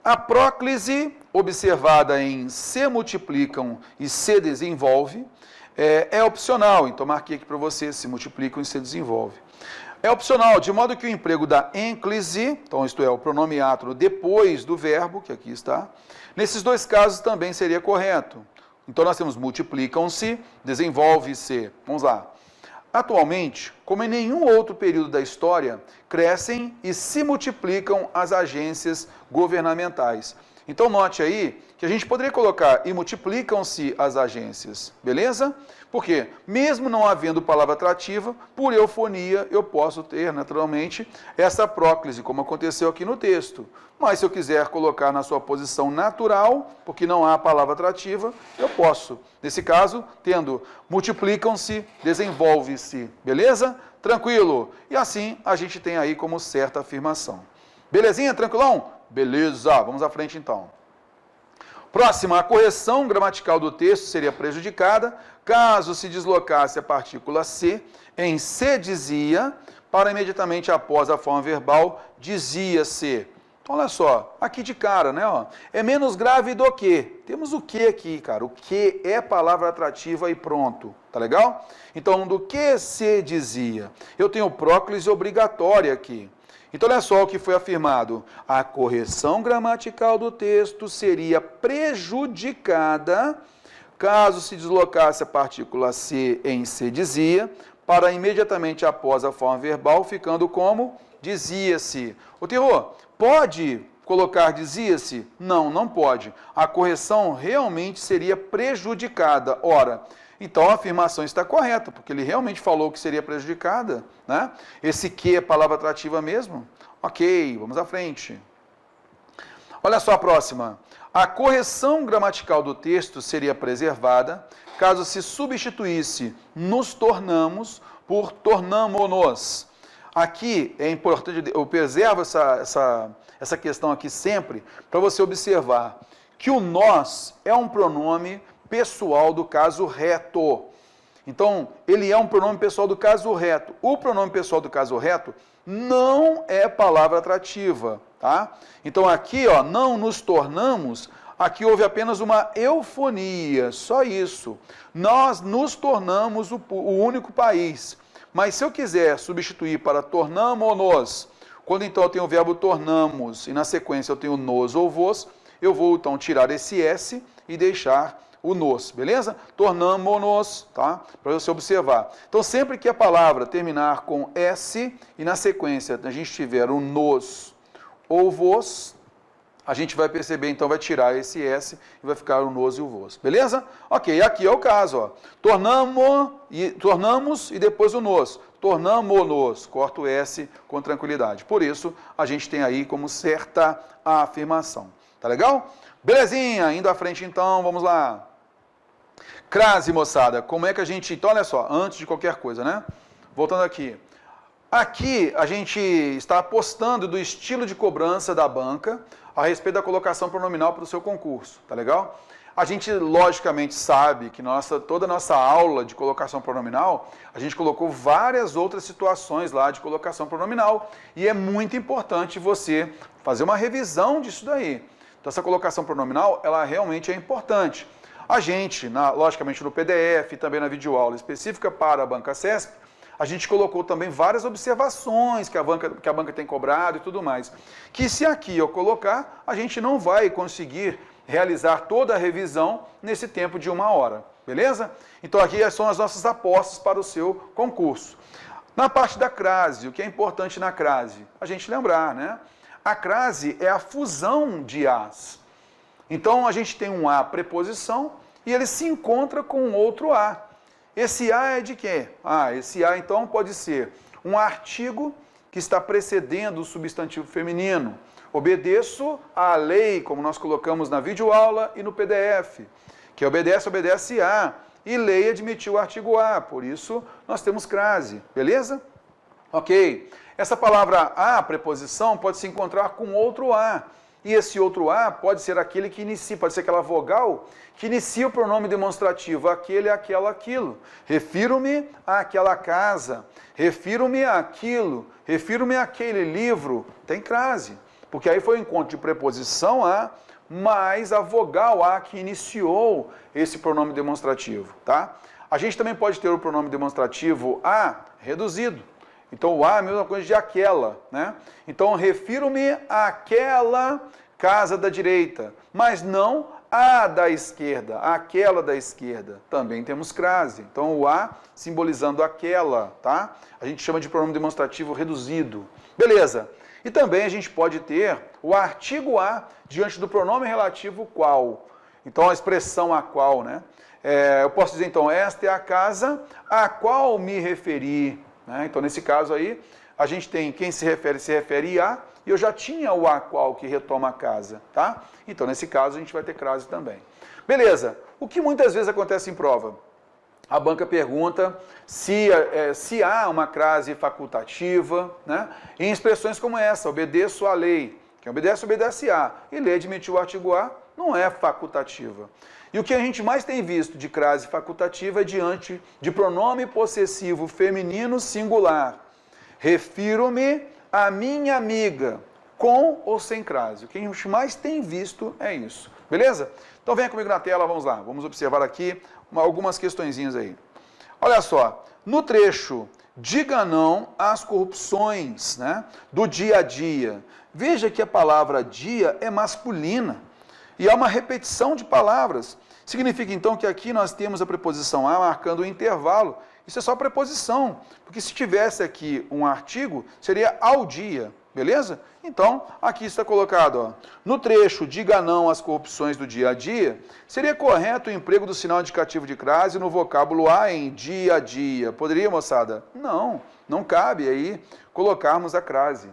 A próclise, observada em se multiplicam e se desenvolve, é opcional. Então, marquei aqui para você, se multiplicam e se desenvolve. É opcional, de modo que o emprego da ênclise, então isto é, o pronome átono depois do verbo, que aqui está, nesses dois casos também seria correto. Então, nós temos multiplicam-se, desenvolve-se. Vamos lá. Atualmente, como em nenhum outro período da história, crescem e se multiplicam as agências governamentais. Então, note aí que a gente poderia colocar e multiplicam-se as agências, beleza? Porque, mesmo não havendo palavra atrativa, por eufonia eu posso ter, naturalmente, essa próclise, como aconteceu aqui no texto. Mas se eu quiser colocar na sua posição natural, porque não há palavra atrativa, eu posso. Nesse caso, tendo multiplicam-se, desenvolve-se, beleza? Tranquilo. E assim a gente tem aí como certa afirmação. Belezinha? Tranquilão? Beleza. Vamos à frente então. Próxima, a correção gramatical do texto seria prejudicada caso se deslocasse a partícula se em se dizia para imediatamente após a forma verbal dizia-se. Então, olha só, aqui de cara, né? Ó, é menos grave do que. Temos o que aqui, cara. O que é palavra atrativa e pronto. Tá legal? Então, do que se dizia? Eu tenho próclise obrigatória aqui. Então, olha só o que foi afirmado. A correção gramatical do texto seria prejudicada caso se deslocasse a partícula se em se dizia para imediatamente após a forma verbal, ficando como dizia-se. O terror, pode colocar dizia-se? Não, não pode. A correção realmente seria prejudicada. Ora, então a afirmação está correta, porque ele realmente falou que seria prejudicada, né? Esse que é palavra atrativa mesmo? Ok, vamos à frente. Olha só a próxima. A correção gramatical do texto seria preservada caso se substituísse nos tornamos por tornamo-nos. Aqui é importante, eu preservo essa questão aqui sempre, para você observar que o nós é um pronome pessoal do caso reto. Então, ele é um pronome pessoal do caso reto. O pronome pessoal do caso reto não é palavra atrativa, tá? Então, aqui, ó, não nos tornamos, aqui houve apenas uma eufonia, só isso. Nós nos tornamos o único país. Mas se eu quiser substituir para tornamo-nos, quando então eu tenho o verbo tornamos e na sequência eu tenho nos ou vos, eu vou então tirar esse S e deixar o nos, beleza? Tornamo-nos, tá? Para você observar. Então, sempre que a palavra terminar com S e na sequência a gente tiver o nos ou vos, a gente vai perceber, então vai tirar esse S e vai ficar o nos e o vos. Beleza? Ok, aqui é o caso, ó. Tornamos e depois o nos. Tornamo-nos, corta o S com tranquilidade. Por isso, a gente tem aí como certa a afirmação. Tá legal? Belezinha, indo à frente então, vamos lá. Crase, moçada, como é que a gente... Então, olha só, antes de qualquer coisa, né? Voltando aqui. Aqui, a gente está apostando do estilo de cobrança da banca a respeito da colocação pronominal para o seu concurso, tá legal? A gente, logicamente, sabe que toda a nossa aula de colocação pronominal, a gente colocou várias outras situações lá de colocação pronominal e é muito importante você fazer uma revisão disso daí. Então, essa colocação pronominal, ela realmente é importante. A gente, logicamente, no PDF e também na videoaula específica para a banca CESP, a gente colocou também várias observações que a banca tem cobrado e tudo mais. Que se aqui eu colocar, a gente não vai conseguir realizar toda a revisão nesse tempo de 1 hora, beleza? Então aqui são as nossas apostas para o seu concurso. Na parte da crase, o que é importante na crase? A gente lembrar, né? A crase é a fusão de As. Então a gente tem um A preposição e ele se encontra com outro A. Esse A é de quê? Esse A então pode ser um artigo que está precedendo o substantivo feminino. Obedeço à lei, como nós colocamos na videoaula e no PDF, que obedece a, e lei admitiu o artigo A, por isso nós temos crase, beleza? Ok. Essa palavra A, preposição, pode se encontrar com outro A. E esse outro A pode ser aquele que inicia, pode ser aquela vogal que inicia o pronome demonstrativo, aquele, aquela, aquilo. Refiro-me àquela casa, refiro-me àquilo, refiro-me àquele livro. Tem crase, porque aí foi o encontro de preposição A mais a vogal A que iniciou esse pronome demonstrativo, tá? A gente também pode ter o pronome demonstrativo A reduzido. Então, o A é a mesma coisa de aquela, né? Então, refiro-me àquela casa da direita, mas não a da esquerda, aquela da esquerda. Também temos crase. Então, o A simbolizando aquela, tá? A gente chama de pronome demonstrativo reduzido. Beleza. E também a gente pode ter o artigo A diante do pronome relativo qual. Então, a expressão a qual, né? Eu posso dizer, então, esta é a casa a qual me referi. Então, nesse caso aí, a gente tem quem se refere a, e eu já tinha o a qual que retoma a casa, tá? Então, nesse caso, a gente vai ter crase também. Beleza. O que muitas vezes acontece em prova? A banca pergunta se há uma crase facultativa, né? Em expressões como essa, obedeço à lei. Quem obedece a. E lei admitiu o artigo A, não é facultativa. E o que a gente mais tem visto de crase facultativa é diante de pronome possessivo feminino singular. Refiro-me à minha amiga, com ou sem crase. O que a gente mais tem visto é isso. Beleza? Então venha comigo na tela, vamos lá. Vamos observar aqui algumas questõezinhas aí. Olha só, no trecho, diga não às corrupções, né, do dia a dia. Veja que a palavra dia é masculina. E há uma repetição de palavras. Significa, então, que aqui nós temos a preposição a marcando o intervalo. Isso é só preposição, porque se tivesse aqui um artigo, seria ao dia, beleza? Então, aqui está colocado, ó, no trecho, diga não às corrupções do dia a dia, seria correto o emprego do sinal indicativo de crase no vocábulo a em dia a dia. Poderia, moçada? Não, não cabe aí colocarmos a crase.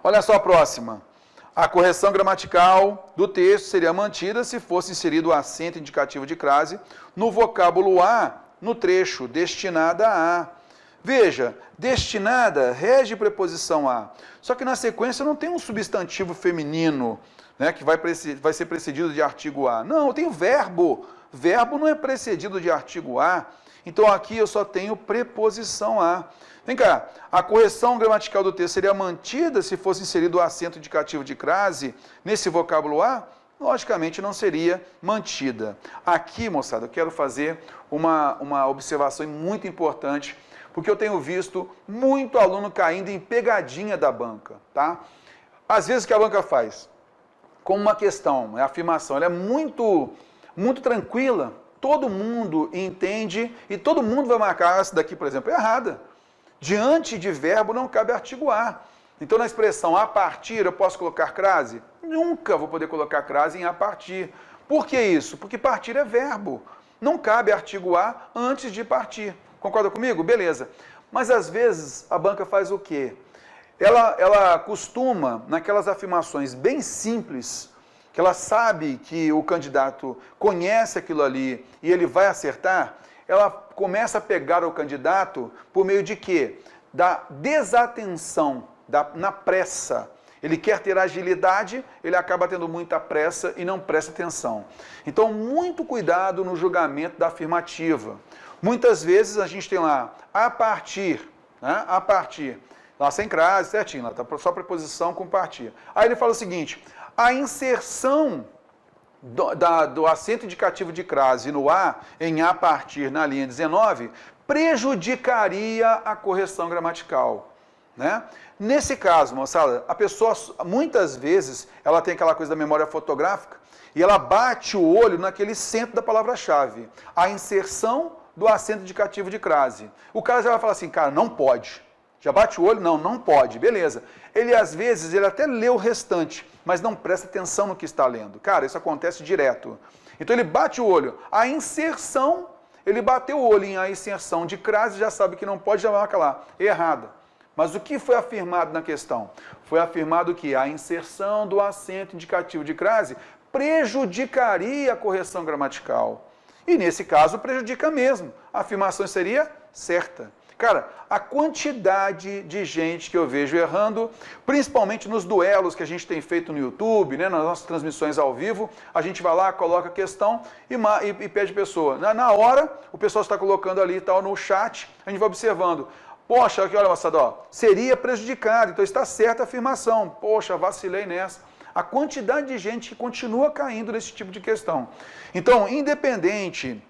Olha só a próxima. A correção gramatical do texto seria mantida se fosse inserido o acento indicativo de crase no vocábulo a, no trecho, destinada a. Veja, destinada rege preposição a. Só que na sequência não tem um substantivo feminino, né, que vai ser precedido de artigo a. Não, eu tenho verbo. Verbo não é precedido de artigo a. Então aqui eu só tenho preposição a. Vem cá, a correção gramatical do texto seria mantida se fosse inserido o acento indicativo de crase nesse vocábulo a? Logicamente não seria mantida. Aqui, moçada, eu quero fazer uma observação muito importante, porque eu tenho visto muito aluno caindo em pegadinha da banca, tá? Às vezes o que a banca faz? Como uma questão, a afirmação, ela é muito tranquila, todo mundo entende e todo mundo vai marcar essa daqui, por exemplo, é errada. Diante de verbo não cabe artigo a. Então, na expressão a partir, eu posso colocar crase? Nunca vou poder colocar crase em a partir. Por que isso? Porque partir é verbo. Não cabe artigo a antes de partir. Concorda comigo? Beleza. Mas, às vezes, a banca faz o quê? Ela costuma, naquelas afirmações bem simples, que ela sabe que o candidato conhece aquilo ali e ele vai acertar, ela começa a pegar o candidato por meio de quê? Da desatenção, na pressa. Ele quer ter agilidade, ele acaba tendo muita pressa e não presta atenção. Então, muito cuidado no julgamento da afirmativa. Muitas vezes a gente tem lá, a partir, né? A partir, lá sem crase, certinho, lá tá só preposição com partir. Aí ele fala o seguinte, a inserção do acento indicativo de crase no a, em a partir, na linha 19, prejudicaria a correção gramatical, né? Nesse caso, moçada, a pessoa, muitas vezes, ela tem aquela coisa da memória fotográfica e ela bate o olho naquele centro da palavra-chave, a inserção do acento indicativo de crase. O cara já vai falar assim, cara, não pode. Já bate o olho? Não, não pode. Beleza. Ele, às vezes, ele até lê o restante, mas não presta atenção no que está lendo. Cara, isso acontece direto. Então, ele bate o olho. A inserção, ele bateu o olho em a inserção de crase, já sabe que não pode, já marca lá. Errada. Mas o que foi afirmado na questão? Foi afirmado que a inserção do acento indicativo de crase prejudicaria a correção gramatical. E, nesse caso, prejudica mesmo. A afirmação seria certa. Cara, a quantidade de gente que eu vejo errando, principalmente nos duelos que a gente tem feito no YouTube, né, nas nossas transmissões ao vivo, a gente vai lá, coloca a questão e pede a pessoa. Na hora, o pessoal está colocando ali tal no chat, a gente vai observando. Poxa, aqui, olha, moçada, ó, seria prejudicado, então está certa a afirmação. Poxa, vacilei nessa. A quantidade de gente que continua caindo nesse tipo de questão. Então, independente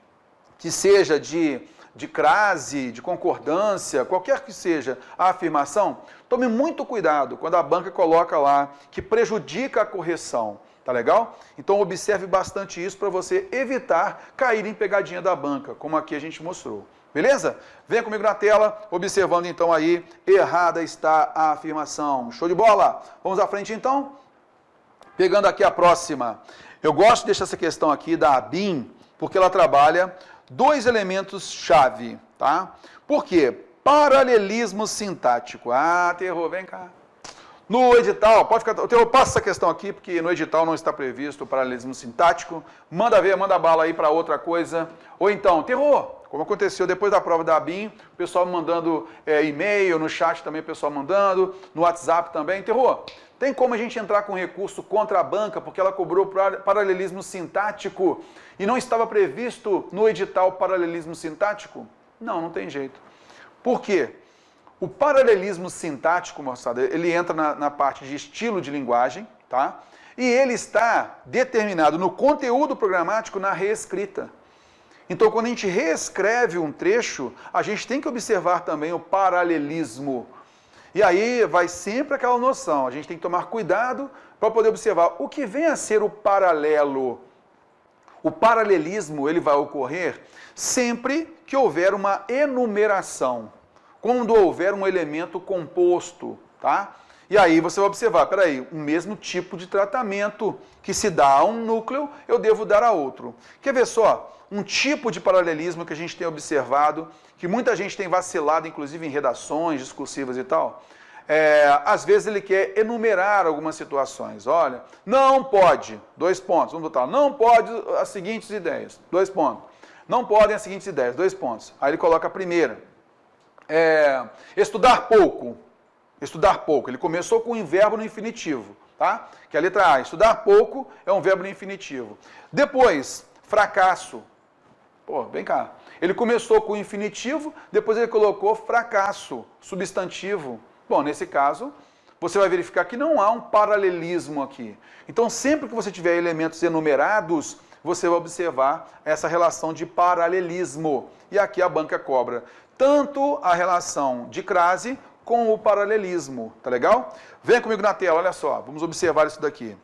que seja de crase, de concordância, qualquer que seja a afirmação, tome muito cuidado quando a banca coloca lá que prejudica a correção, tá legal? Então observe bastante isso para você evitar cair em pegadinha da banca, como aqui a gente mostrou. Beleza? Venha comigo na tela, observando então aí, errada está a afirmação. Show de bola? Vamos à frente então? Pegando aqui a próxima. Eu gosto de deixar essa questão aqui da ABIN, porque ela trabalha dois elementos-chave, tá? Por quê? Paralelismo sintático. Ah, Terror, vem cá. No edital, pode ficar... Terror, passa essa questão aqui, porque no edital não está previsto o paralelismo sintático. Manda ver, manda bala aí para outra coisa. Ou então, Terror, como aconteceu depois da prova da ABIN, o pessoal mandando e-mail, no chat também o pessoal mandando, no WhatsApp também. Terror, tem como a gente entrar com recurso contra a banca, porque ela cobrou paralelismo sintático e não estava previsto no edital paralelismo sintático? Não, não tem jeito. Por quê? O paralelismo sintático, moçada, ele entra na parte de estilo de linguagem, tá? E ele está determinado no conteúdo programático na reescrita. Então, quando a gente reescreve um trecho, a gente tem que observar também o paralelismo. E aí vai sempre aquela noção, a gente tem que tomar cuidado para poder observar o que vem a ser o paralelo. O paralelismo ele vai ocorrer sempre que houver uma enumeração, quando houver um elemento composto, tá? E aí você vai observar, peraí, o mesmo tipo de tratamento que se dá a um núcleo, eu devo dar a outro. Quer ver só? Um tipo de paralelismo que a gente tem observado, que muita gente tem vacilado, inclusive em redações discursivas e tal, às vezes ele quer enumerar algumas situações. Olha, não pode, 2 pontos, vamos botar, não pode as seguintes ideias, 2 pontos. Não podem as seguintes ideias, 2 pontos. Aí ele coloca a primeira. Estudar pouco. Estudar pouco. Ele começou com um verbo no infinitivo, tá? Que é a letra A. Estudar pouco é um verbo no infinitivo. Depois, fracasso. Pô, vem cá. Ele começou com o infinitivo, depois ele colocou fracasso, substantivo. Bom, nesse caso, você vai verificar que não há um paralelismo aqui. Então, sempre que você tiver elementos enumerados, você vai observar essa relação de paralelismo. E aqui a banca cobra tanto a relação de crase com o paralelismo, tá legal? Venha comigo na tela, olha só, vamos observar isso daqui.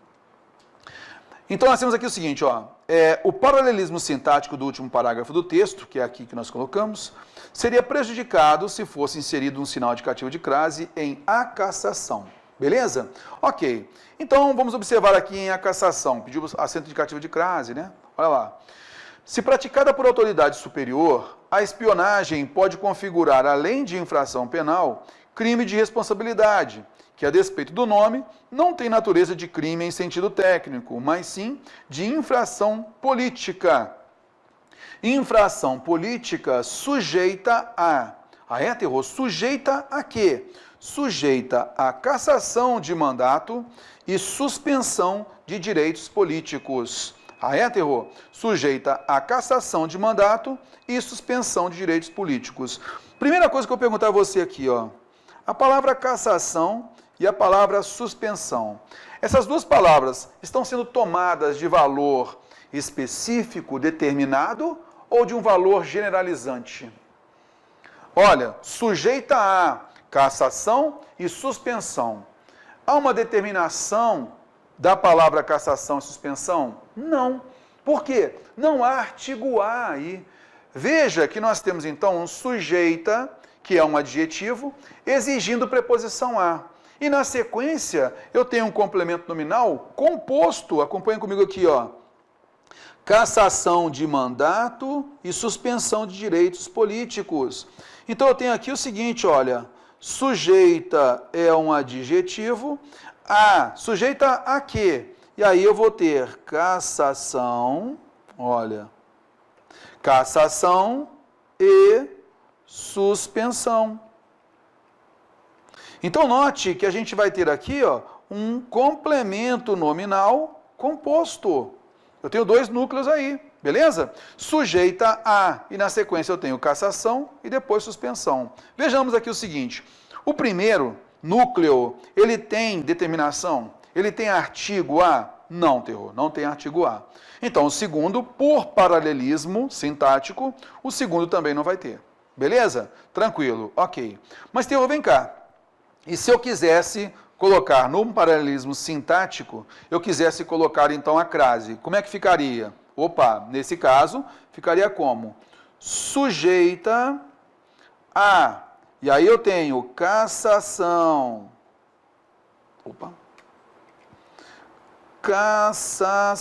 Então nós temos aqui o seguinte, ó, o paralelismo sintático do último parágrafo do texto, que é aqui que nós colocamos, seria prejudicado se fosse inserido um sinal indicativo de crase em a cassação. Beleza? Ok. Então vamos observar aqui em a cassação. Pedimos acento indicativo de crase, né? Olha lá. Se praticada por autoridade superior, a espionagem pode configurar, além de infração penal, crime de responsabilidade, que, a despeito do nome, não tem natureza de crime em sentido técnico, mas sim de infração política. Infração política sujeita a hétero, sujeita a quê? Sujeita a cassação de mandato e suspensão de direitos políticos. A hétero, sujeita a cassação de mandato e suspensão de direitos políticos. Primeira coisa que eu vou perguntar a você aqui, ó. A palavra cassação e a palavra suspensão. Essas duas palavras estão sendo tomadas de valor específico, determinado, ou de um valor generalizante? Olha, sujeita a cassação e suspensão. Há uma determinação da palavra cassação e suspensão? Não. Por quê? Não há artigo A aí. Veja que nós temos então um sujeita, que é um adjetivo, exigindo preposição a. E na sequência, eu tenho um complemento nominal composto, acompanhem comigo aqui, ó. Cassação de mandato e suspensão de direitos políticos. Então eu tenho aqui o seguinte, olha, sujeita é um adjetivo, sujeita a quê? E aí eu vou ter cassação, olha, cassação e suspensão. Então note que a gente vai ter aqui, ó, um complemento nominal composto. Eu tenho dois núcleos aí, beleza? Sujeita a, e na sequência eu tenho cassação e depois suspensão. Vejamos aqui o seguinte, o primeiro núcleo, ele tem determinação? Ele tem artigo A? Não, terror, não tem artigo A. Então o segundo, por paralelismo sintático, o segundo também não vai ter. Beleza? Tranquilo, ok. Mas terror, vem cá. E se eu quisesse colocar no paralelismo sintático, eu quisesse colocar então a crase, como é que ficaria? Opa, nesse caso, ficaria como? Sujeita a. E aí eu tenho cassação. Opa. Cassação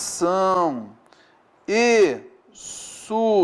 e suspensão,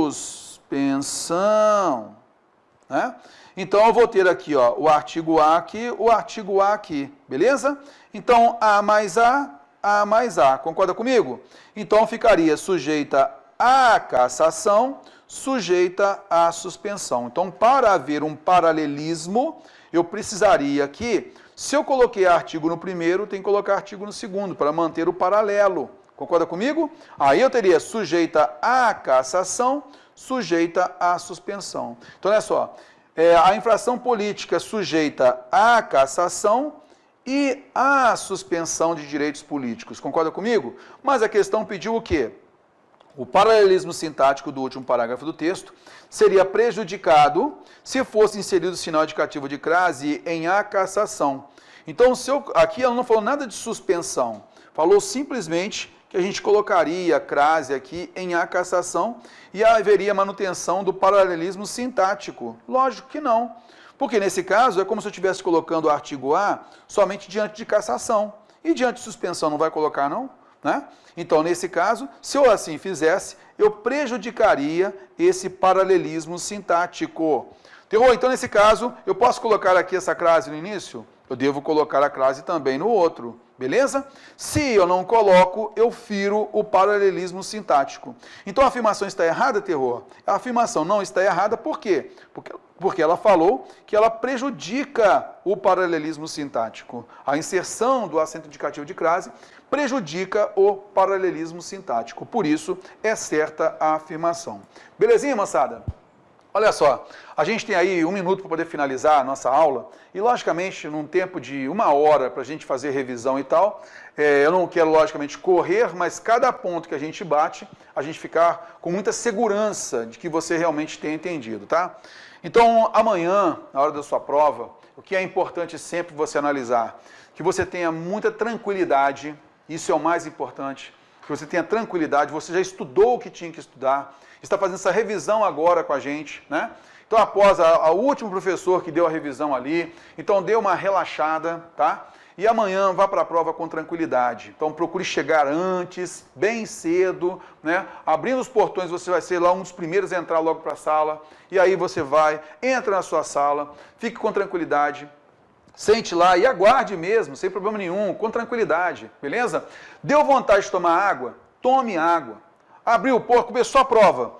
né? Então, eu vou ter aqui, ó, o artigo A aqui, o artigo A aqui, beleza? Então, A mais A, concorda comigo? Então, ficaria sujeita à cassação, sujeita à suspensão. Então, para haver um paralelismo, eu precisaria aqui, se eu coloquei artigo no primeiro, tem que colocar artigo no segundo, para manter o paralelo. Concorda comigo? Aí eu teria sujeita à cassação, sujeita à suspensão. Então, olha só. A infração política sujeita à cassação e à suspensão de direitos políticos. Concorda comigo? Mas a questão pediu o quê? O paralelismo sintático do último parágrafo do texto seria prejudicado se fosse inserido o sinal indicativo de crase em a cassação. Então, aqui ela não falou nada de suspensão, falou simplesmente que a gente colocaria a crase aqui em a cassação e haveria manutenção do paralelismo sintático. Lógico que não, porque nesse caso é como se eu estivesse colocando o artigo A somente diante de cassação. E diante de suspensão não vai colocar não? Né? Então, nesse caso, se eu assim fizesse, eu prejudicaria esse paralelismo sintático. Então, nesse caso, eu posso colocar aqui essa crase no início? Eu devo colocar a crase também no outro. Beleza? Se eu não coloco, eu firo o paralelismo sintático. Então a afirmação está errada, terror? A afirmação não está errada, por quê? Porque ela falou que ela prejudica o paralelismo sintático. A inserção do acento indicativo de crase prejudica o paralelismo sintático. Por isso, é certa a afirmação. Belezinha, moçada? Olha só, a gente tem aí 1 minuto para poder finalizar a nossa aula e, logicamente, num tempo de 1 hora para a gente fazer revisão e tal, eu não quero, logicamente, correr, mas cada ponto que a gente bate, a gente ficar com muita segurança de que você realmente tenha entendido, tá? Então, amanhã, na hora da sua prova, o que é importante sempre você analisar, que você tenha muita tranquilidade, isso é o mais importante, que você tenha tranquilidade, você já estudou o que tinha que estudar, está fazendo essa revisão agora com a gente, né? Então, após o último professor que deu a revisão ali, então dê uma relaxada, tá? E amanhã vá para a prova com tranquilidade. Então, procure chegar antes, bem cedo, né? Abrindo os portões, você vai ser lá um dos primeiros a entrar logo para a sala. E aí você vai, entra na sua sala, fique com tranquilidade, sente lá e aguarde mesmo, sem problema nenhum, com tranquilidade, beleza? Deu vontade de tomar água? Tome água. Abriu o porto, começou a prova.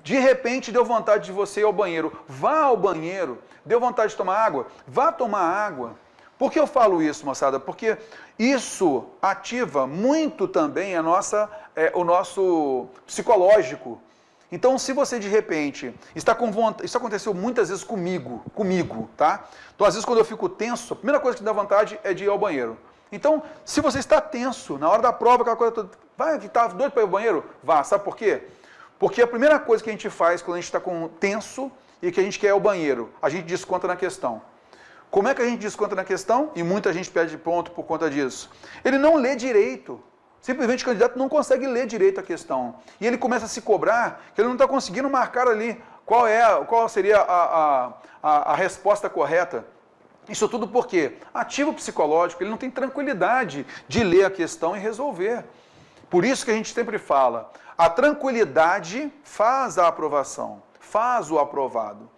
De repente deu vontade de você ir ao banheiro. Vá ao banheiro. Deu vontade de tomar água? Vá tomar água. Por que eu falo isso, moçada? Porque isso ativa muito também o nosso psicológico. Então, se você de repente está com vontade, isso aconteceu muitas vezes comigo, tá? Então, às vezes quando eu fico tenso, a primeira coisa que dá vontade é de ir ao banheiro. Então, se você está tenso, na hora da prova, aquela coisa toda, vai que está doido para ir ao banheiro? Vá, sabe por quê? Porque a primeira coisa que a gente faz quando a gente está tenso e que a gente quer ir ao banheiro, a gente desconta na questão. Como é que a gente desconta na questão? E muita gente perde ponto por conta disso. Ele não lê direito. Simplesmente o candidato não consegue ler direito a questão. E ele começa a se cobrar que ele não está conseguindo marcar ali qual seria a resposta correta. Isso tudo porque ativo psicológico, ele não tem tranquilidade de ler a questão e resolver. Por isso que a gente sempre fala, a tranquilidade faz a aprovação, faz o aprovado.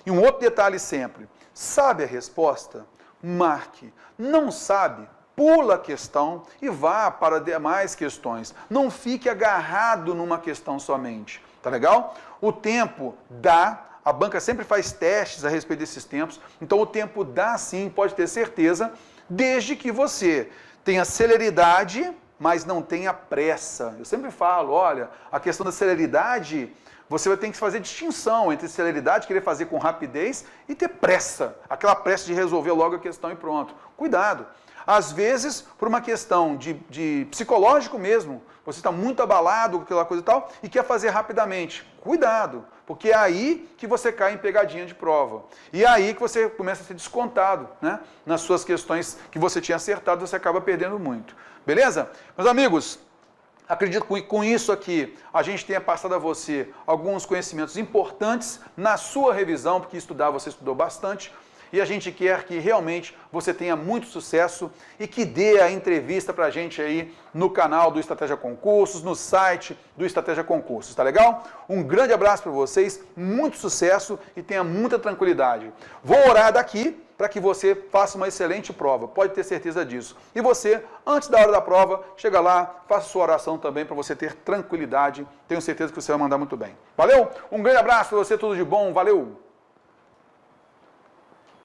E um outro detalhe sempre, sabe a resposta? Marque. Não sabe? Pula a questão e vá para demais questões. Não fique agarrado numa questão somente. Tá legal? O tempo dá, a banca sempre faz testes a respeito desses tempos, então o tempo dá sim, pode ter certeza, desde que você tenha celeridade, mas não tenha pressa. Eu sempre falo, olha, a questão da celeridade, você vai ter que fazer distinção entre celeridade, querer fazer com rapidez, e ter pressa, aquela pressa de resolver logo a questão e pronto. Cuidado. Às vezes, por uma questão de psicológico mesmo, você está muito abalado com aquela coisa e tal, e quer fazer rapidamente. Cuidado, porque é aí que você cai em pegadinha de prova. E é aí que você começa a ser descontado, né? Nas suas questões que você tinha acertado, você acaba perdendo muito. Beleza? Meus amigos, acredito que com isso aqui a gente tenha passado a você alguns conhecimentos importantes na sua revisão, porque estudar você estudou bastante. E a gente quer que realmente você tenha muito sucesso e que dê a entrevista pra gente aí no canal do Estratégia Concursos, no site do Estratégia Concursos, tá legal? Um grande abraço para vocês, muito sucesso e tenha muita tranquilidade. Vou orar daqui para que você faça uma excelente prova, pode ter certeza disso. E você, antes da hora da prova, chega lá, faça sua oração também para você ter tranquilidade. Tenho certeza que você vai mandar muito bem. Valeu? Um grande abraço para você, tudo de bom, valeu!